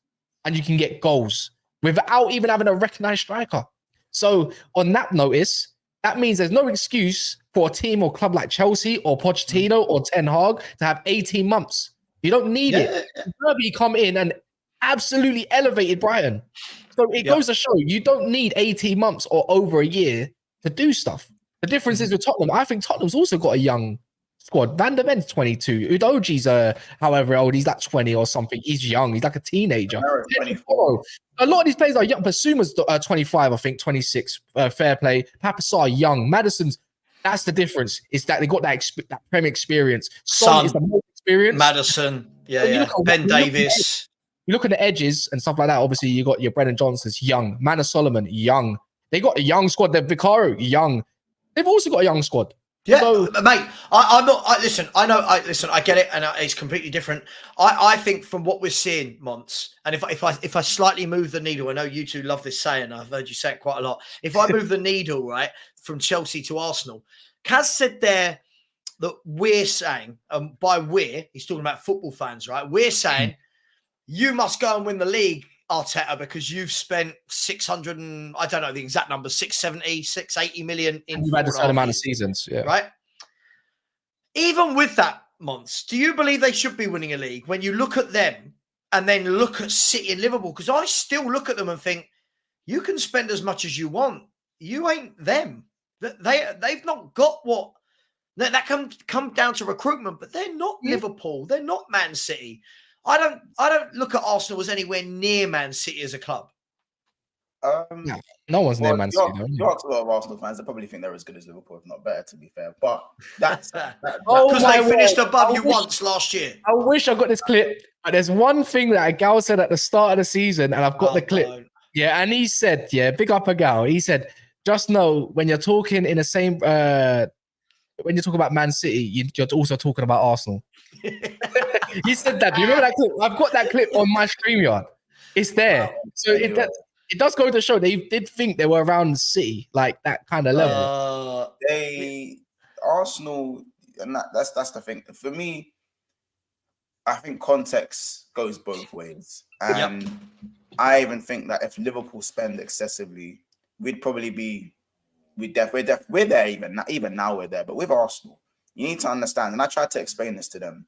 and you can get goals without even having a recognized striker. So on that notice, that means there's no excuse for a team or club like Chelsea or Pochettino or Ten Hag to have 18 months. You don't need it. Derby come in and absolutely elevated Brighton. So it goes to show you don't need 18 months or over a year to do stuff. The difference is with Tottenham. I think Tottenham's also got a young squad. Van der Ven's 22. Udoji's however old, he's like 20 or something. He's young. He's like a teenager. 24. A lot of these players are young. Bissouma's 25, I think, 26. Fair play. Papasar young. Maddison's. That's the difference. Is that they got that Premier experience. Son is the most experience. Maddison, Ben Davis. You look at the edges and stuff like that. Obviously, you got your Brennan Johnson's young. Manor Solomon young. They got a young squad. They're Vicario young. They've also got a young squad. Yeah, so, mate. I'm not. Listen, I know. I get it, and it's completely different. I think from what we're seeing, Monts, and if I slightly move the needle, I know you two love this saying. I've heard you say it quite a lot. If I move the needle right from Chelsea to Arsenal, Kaz said there that we're saying, by we're, he's talking about football fans, right? We're saying you must go and win the league, Arteta, because you've spent 600 and I don't know the exact number, 670, 680 million in. You've had the same amount of seasons, yeah. Right. Even with that, Monts, do you believe they should be winning a league when you look at them and then look at City and Liverpool? Because I still look at them and think you can spend as much as you want. You ain't them. They've not got what that can come down to recruitment, but they're not Liverpool. They're not Man City. I don't look at Arsenal as anywhere near Man City as a club. No one's near Man City. You ask a lot of Arsenal fans, they probably think they're as good as Liverpool, if not better, to be fair. But that's because they finished above you once last year. I wish I got this clip. But there's one thing that a gal said at the start of the season, and I've got the clip. No. Yeah, and he said, big up a gal. He said, just know when you're talking in the same, when you talk about Man City, you're also talking about Arsenal. He said that. Do you remember that clip? I've got that clip on my StreamYard. It's there. So it does go to show they did think they were around the City, like that kind of level. Arsenal, and that's the thing. For me, I think context goes both ways. And I even think that if Liverpool spend excessively, we'd probably be we're there even now we're there. But with Arsenal, you need to understand, and I tried to explain this to them.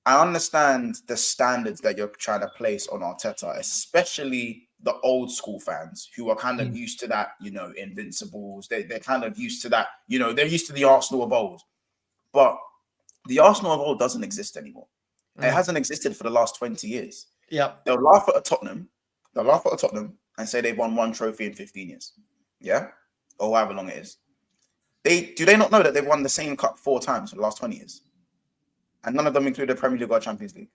I understand the standards that you're trying to place on Arteta, especially the old school fans who are kind of used to that, invincibles. They're kind of used to that, they're used to the Arsenal of old. But the Arsenal of old doesn't exist anymore. It hasn't existed for the last 20 years. Yeah. They'll laugh at Tottenham and say they've won one trophy in 15 years. Yeah? Or however long it is. Do they not know that they've won the same cup 4 times for the last 20 years? And none of them include the Premier League or Champions League.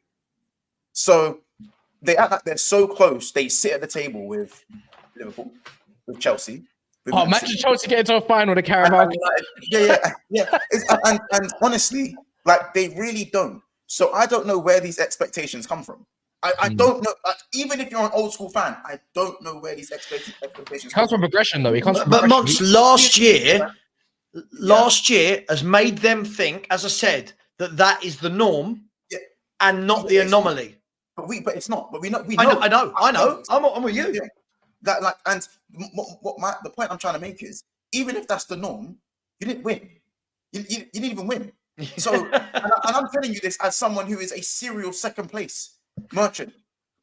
So they act like they're so close. They sit at the table with Liverpool, with Chelsea. Imagine Chelsea get into a final, the Carabao. And honestly, like they really don't. So I don't know where these expectations come from. I don't know. Even if you're an old school fan, I don't know where these expectations comes from progression, though. It comes from but Monts, last year has made them think, as I said, that is the norm and not the anomaly. But it's not. But we know. I know. I'm with you. Yeah. The point I'm trying to make is, even if that's the norm, you didn't win. You didn't even win. So, and I'm telling you this as someone who is a serial second place merchant.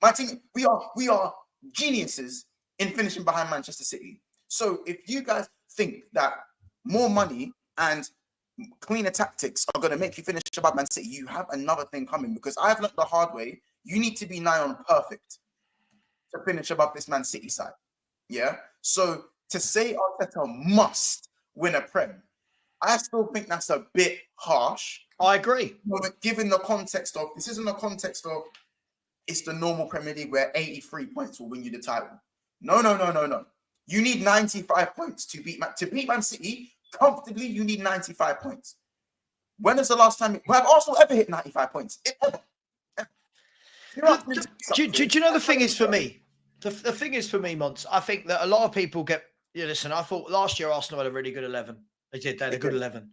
My team, we are geniuses in finishing behind Manchester City. So, if you guys think that more money and cleaner tactics are going to make you finish above Man City, you have another thing coming, because I've learned the hard way. You need to be nigh on perfect to finish above this Man City side. Yeah. So to say Arteta must win a Prem, I still think that's a bit harsh, I agree. Given the context of this, isn't the context of it's the normal Premier League where 83 points will win you the title. No. You need 95 points to beat Man City comfortably. You need 95 points. When is the last time have Arsenal ever hit 95 points? Ever. Do you know the thing is for me? The thing is for me, Mons, I think that a lot of people get. Listen, I thought last year Arsenal had a really good 11. They did. They had a good 11.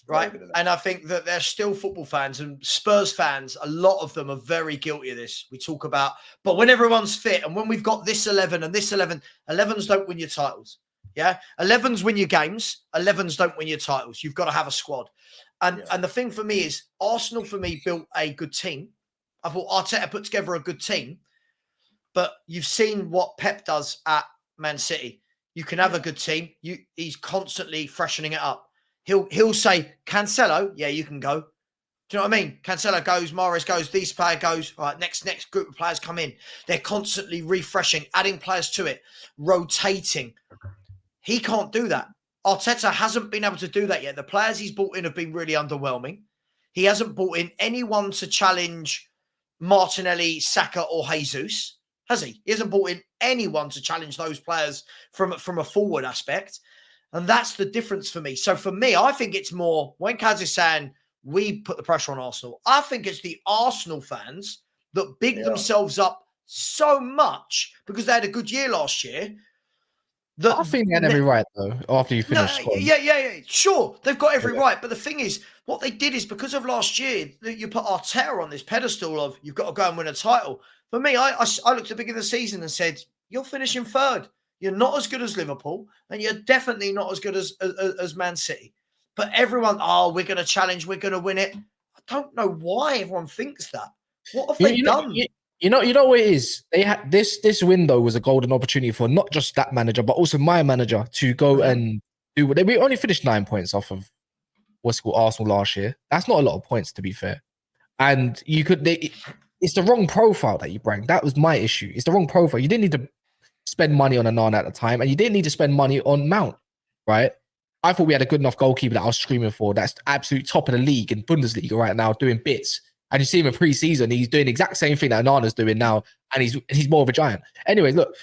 Right. And I think that they're still football fans and Spurs fans. A lot of them are very guilty of this. We talk about, but when everyone's fit and when we've got this 11 and this 11, 11s don't win your titles. Yeah. 11s win your games. 11s don't win your titles. You've got to have a squad. And the thing for me is Arsenal, for me, built a good team. I thought Arteta put together a good team, but you've seen what Pep does at Man City. You can have a good team. He's constantly freshening it up. He'll say, Cancelo, yeah, you can go. Do you know what I mean? Cancelo goes, Mahrez goes, these player goes. All right, next group of players come in. They're constantly refreshing, adding players to it, rotating. He can't do that. Arteta hasn't been able to do that yet. The players he's brought in have been really underwhelming. He hasn't brought in anyone to challenge Martinelli, Saka, or Jesus, has he? He hasn't brought in anyone to challenge those players from a forward aspect. And that's the difference for me. So for me, I think it's more, when Kaz is saying we put the pressure on Arsenal, I think it's the Arsenal fans that big themselves up so much because they had a good year last year. I think they had every right, though, after you finished. Yeah. Sure, they've got every right. But the thing is, what they did is because of last year, you put Arteta on this pedestal of you've got to go and win a title. For me, I looked at the beginning of the season and said, you're finishing third. You're not as good as Liverpool, and you're definitely not as good as Man City. But everyone, we're going to challenge, we're going to win it. I don't know why everyone thinks that. What have they done? You know what it is? They had this window was a golden opportunity for not just that manager, but also my manager to go and do what we only finished 9 points off of what's called Arsenal last year. That's not a lot of points, to be fair. And it's the wrong profile that you bring. That was my issue. It's the wrong profile. You didn't need to spend money on Anana at the time, and you didn't need to spend money on Mount, right? I thought we had a good enough goalkeeper that I was screaming for. That's absolute top of the league in Bundesliga right now, doing bits. And you see him in pre-season, he's doing the exact same thing that Anana's doing now, and he's more of a giant. Anyways, look,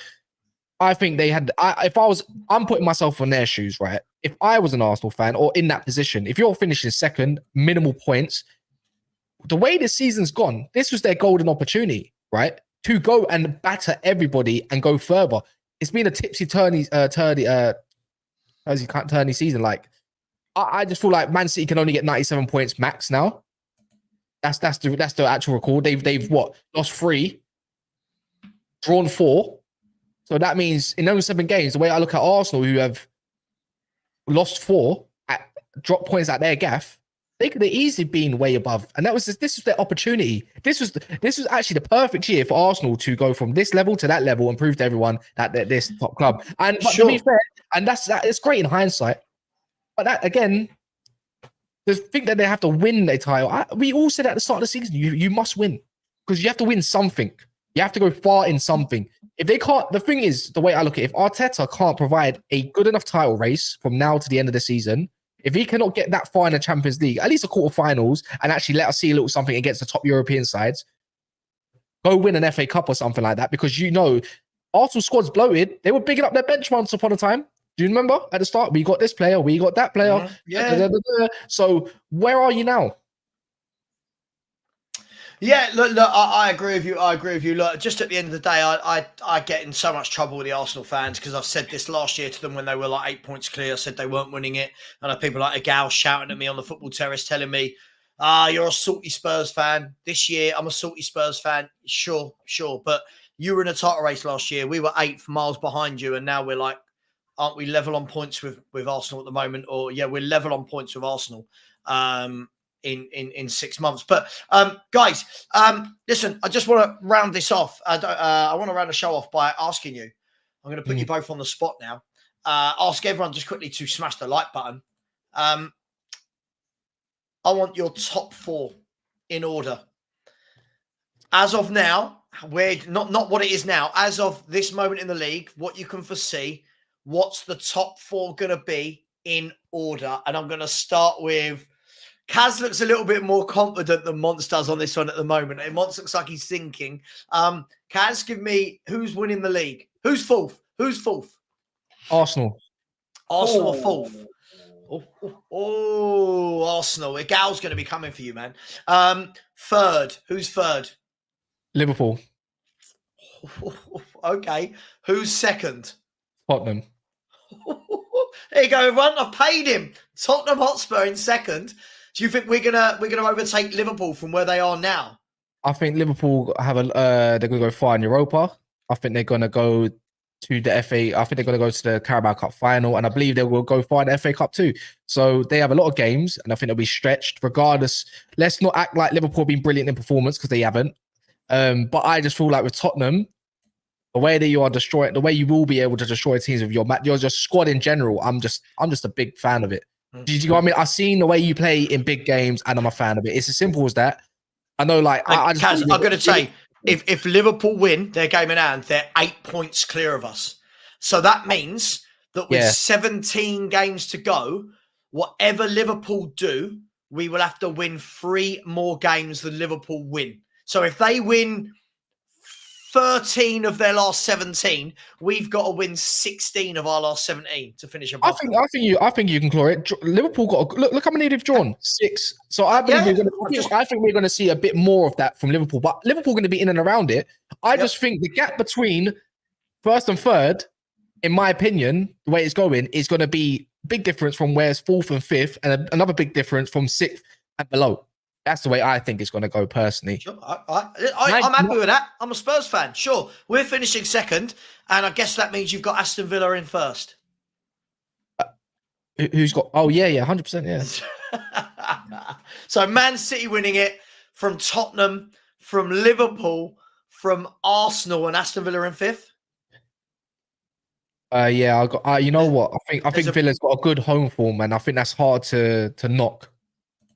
I think they had. I'm putting myself on their shoes, right? If I was an Arsenal fan or in that position, if you're finishing second, minimal points, the way the season's gone, this was their golden opportunity, right? To go and batter everybody and go further. It's been a tipsy-turny season. Like, I just feel like Man City can only get 97 points max now. That's the actual record. They've what? Lost 3, drawn 4. So that means in those 7 games, the way I look at Arsenal, who have lost 4, dropped points at their gaff, they could have easily been way above. And this was their opportunity. This was actually the perfect year for Arsenal to go from this level to that level and prove to everyone that they're this top club. But to be fair, and it's great in hindsight. But that again, the thing that they have to win their title. We all said at the start of the season, you must win because you have to win something. You have to go far in something. If they can't, the thing is, the way I look at it, if Arteta can't provide a good enough title race from now to the end of the season, if he cannot get that far in the Champions League, at least the quarterfinals, and actually let us see a little something against the top European sides, go win an FA Cup or something like that, because Arsenal squad's bloated. They were bigging up their bench once upon a time. Do you remember at the start? We got this player, we got that player. Mm-hmm. Yeah. So where are you now? Yeah, look, I agree with you. Look, just at the end of the day, I get in so much trouble with the Arsenal fans because I've said this last year to them when they were like 8 points clear. I said they weren't winning it. And I had people like Agal shouting at me on the football terrace telling me, you're a salty Spurs fan. This year, I'm a salty Spurs fan. Sure. But you were in a title race last year. We were 8th, miles behind you. And now we're like, aren't we level on points with Arsenal at the moment? Or, yeah, we're level on points with Arsenal. In 6 months. But guys, listen, I just want to round this off. I want to round the show off by asking you. I'm going to put you both on the spot now. Ask everyone just quickly to smash the like button. I want your top 4 in order. As of now, we're not what it is now. As of this moment in the league, what you can foresee, what's the top 4 going to be in order? And I'm going to start with Kaz looks a little bit more confident than Mons does on this one at the moment. And Mons looks like he's thinking. Kaz, give me who's winning the league? Who's fourth? Who's fourth? Arsenal. Arsenal are fourth. Oh, Arsenal. Gal's going to be coming for you, man. Third. Who's third? Liverpool. Okay. Who's second? Tottenham. There you go, everyone. I've paid him. Tottenham Hotspur in second. Do you think we're gonna overtake Liverpool from where they are now? I think Liverpool have they're gonna go far in Europa. I think they're gonna go to the FA. I think they're gonna go to the Carabao Cup final, and I believe they will go far in the FA Cup too. So they have a lot of games, and I think they'll be stretched. Regardless, let's not act like Liverpool have been brilliant in performance because they haven't. But I just feel like with Tottenham, the way that you are destroying, the way you will be able to destroy teams with your just squad in general, I'm just a big fan of it. Do you know what I mean? I've seen the way you play in big games, and I'm a fan of it. It's as simple as that. I know, like Kaz, I'm going to say, if Liverpool win their game in hand, they're 8 points clear of us. So that means that with 17 games to go, whatever Liverpool do, we will have to win 3 more games than Liverpool win. So if they win 13 of their last 17, we've got to win 16 of our last 17 to finish above. I think you can claw it. Liverpool got look how many they've drawn. 6. So I believe I think we're going to see a bit more of that from Liverpool. But Liverpool going to be in and around it. I just think the gap between first and third, in my opinion, the way it's going is going to be big difference from where it's fourth and fifth, and another big difference from sixth and below. That's the way I think it's going to go personally. Sure. I'm happy with that. I'm a Spurs fan. Sure. We're finishing second, and I guess that means you've got Aston Villa in first. Who's got... Oh, yeah, 100%, yeah. So Man City winning it from Tottenham, from Liverpool, from Arsenal, and Aston Villa in fifth? Yeah, I got. You know what? I think Villa's got a good home form, and I think that's hard to knock.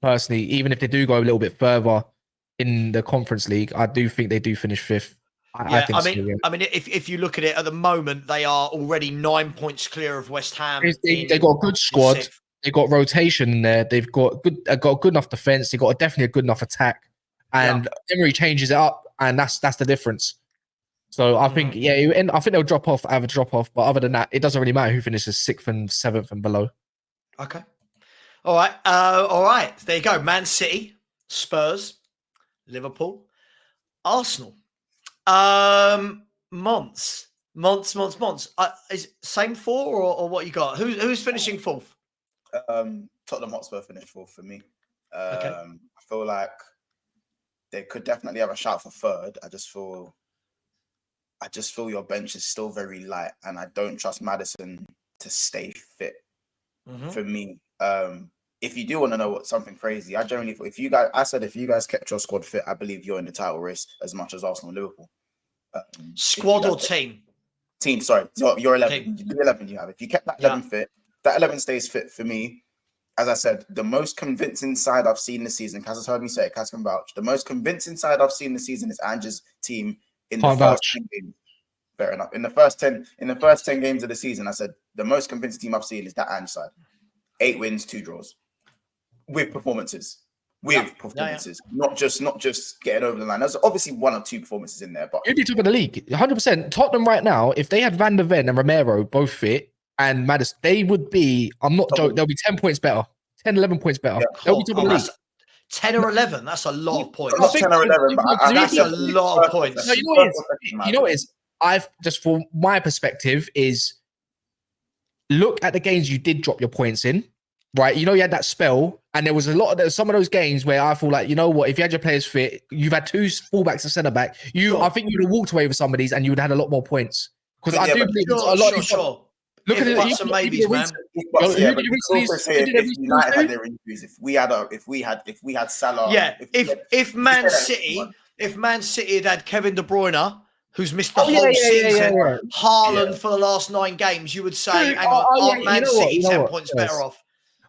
Personally, even if they do go a little bit further in the Conference League, I do think they do finish fifth. I mean, if you look at it at the moment, they are already 9 points clear of West Ham. They got a good squad. They got rotation in there. They've got a good enough defense. They got definitely a good enough attack, and Emery changes it up, and that's the difference. So I think I think they'll drop off. But other than that, it doesn't really matter who finishes 6th and 7th and below. Okay. All right. There you go. Man City, Spurs, Liverpool, Arsenal. Months. Is it same 4 or what you got? Who's finishing fourth? Tottenham Hotspur finished fourth for me. I feel like they could definitely have a shout for third. I just feel your bench is still very light, and I don't trust Maddison to stay fit. For me. If you do want to know something crazy, I generally thought if you guys kept your squad fit, I believe you're in the title race as much as Arsenal and Liverpool. Squad or team? Team, sorry. You're 11. The 11 you have. If you kept that 11 fit, that 11 stays fit for me. As I said, the most convincing side I've seen this season, Kaz has heard me say it, Kaz can vouch. The most convincing side I've seen this season is Ange's team in the first 10 games. Fair enough. In the first 10 games of the season, I said the most convincing team I've seen is that Ange side. 8 wins, 2 draws. With performances. Not just getting over the line. There's obviously 1 or 2 performances in there, but you'd be top of the league. 100%. Tottenham right now, if they had Van der Ven and Romero both fit and Maddison, they would be, I'm not joking, they'll be 10 points better. 10, 11 points better. They'll be top of the league. 10 or 11, that's a lot of points. Not 10 or 11, but that's a lot of points. No, you know what it is? I've just, from my perspective, is look at the games you did drop your points in. Right, you had that spell, and there was some of those games where I feel like, you know what, if you had your players fit, you've had 2 fullbacks and centre back. I think you'd have walked away with some of these, and you would have had a lot more points. Because I do believe a lot of people. Look at it, maybes, man. If United had their injuries, if we had Salah, if Man City had Kevin De Bruyne, who's missed the whole season, Haaland for the last 9 games, you would say, hang on, aren't Man City 10 points better off?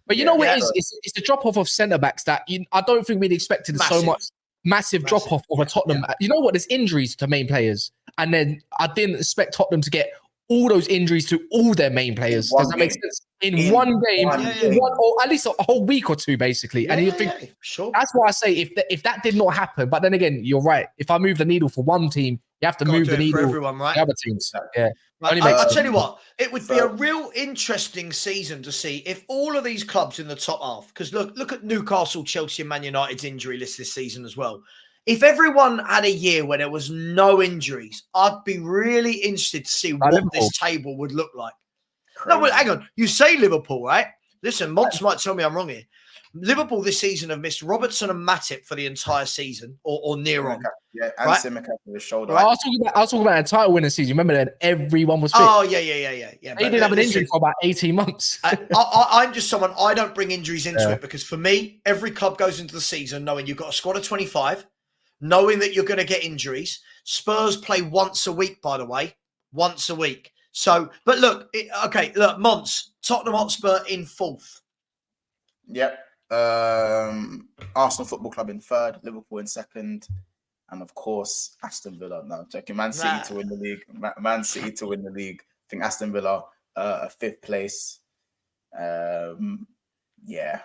But you know what it is? It's the drop-off of centre-backs that I don't think we'd expected so much massive drop-off of a Tottenham. You know what? There's injuries to main players. And then I didn't expect Tottenham to get all those injuries to all their main players. Does that make sense? In one game, or at least a whole week or two, basically. And you think, sure. That's why I say if that did not happen, but then again, you're right. If I move the needle for one team, you have to move the needle for everyone, right? The other teams. Yeah. Right. I'll tell you what, it would be a real interesting season to see if all of these clubs in the top half, because look at Newcastle, Chelsea, and Man United's injury list this season as well. If everyone had a year where there was no injuries, I'd be really interested to see what this table would look like. Crazy. No, well, hang on. You say Liverpool, right? Listen, Mods might tell me I'm wrong here. Liverpool this season have missed Robertson and Matip for the entire season, or near on. Yeah, and right? Simica for the shoulder. Right? I was talking about a title winning season. Remember that everyone was fit. Oh, yeah. They didn't have an injury for about 18 months. I'm just someone, I don't bring injuries into it because for me, every club goes into the season knowing you've got a squad of 25, knowing that you're going to get injuries. Spurs play once a week, by the way, once a week. So, but look, Mons, Tottenham Hotspur in 4th. Yep. Arsenal Football Club in 3rd, Liverpool in 2nd, and of course Aston Villa. No, I'm checking Man City to win the league. Man City to win the league. I think Aston Villa 5th place. And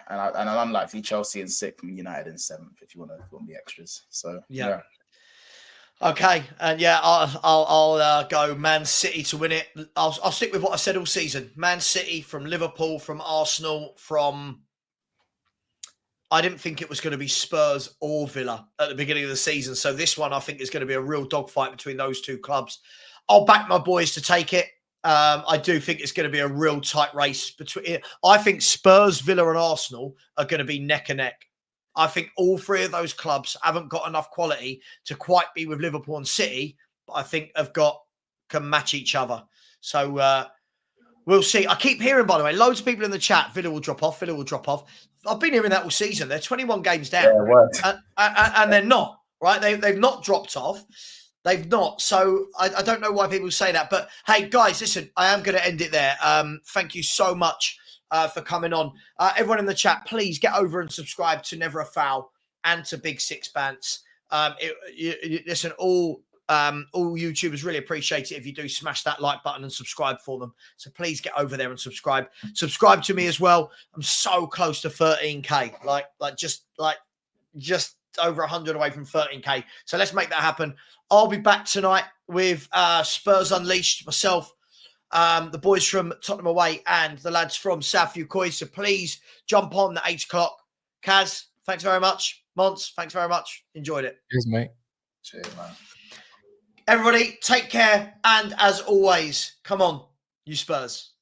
an unlikely Chelsea in 6th, and United in 7th. If you want the extras. So yeah. Okay, and I'll go Man City to win it. I'll stick with what I said all season. Man City from Liverpool, from Arsenal, from. I didn't think it was going to be Spurs or Villa at the beginning of the season. So this one, I think, is going to be a real dogfight between those two clubs. I'll back my boys to take it. I do think it's going to be a real tight race between. I think Spurs, Villa, and Arsenal are going to be neck and neck. I think all three of those clubs haven't got enough quality to quite be with Liverpool and City, but I think can match each other. So we'll see. I keep hearing, by the way, loads of people in the chat, Villa will drop off. I've been hearing that all season. They're 21 games down. And they're not, right? They've not dropped off. They've not. So I don't know why people say that. But hey, guys, listen, I am going to end it there. Thank you so much for coming on. Everyone in the chat, please get over and subscribe to Never a Foul and to Big Sixpence. Listen, all YouTubers really appreciate it if you do smash that like button and subscribe for them. So please get over there and subscribe. Subscribe to me as well. I'm so close to 13K, like just over 100 away from 13K. So let's make that happen. I'll be back tonight with Spurs Unleashed, myself, the boys from Tottenham Away, and the lads from Fhtv Coys. So please jump on at 8 o'clock. Kaz, thanks very much. Mons, thanks very much. Enjoyed it. Cheers, mate. Cheers, man. Everybody, take care. And as always, come on, you Spurs.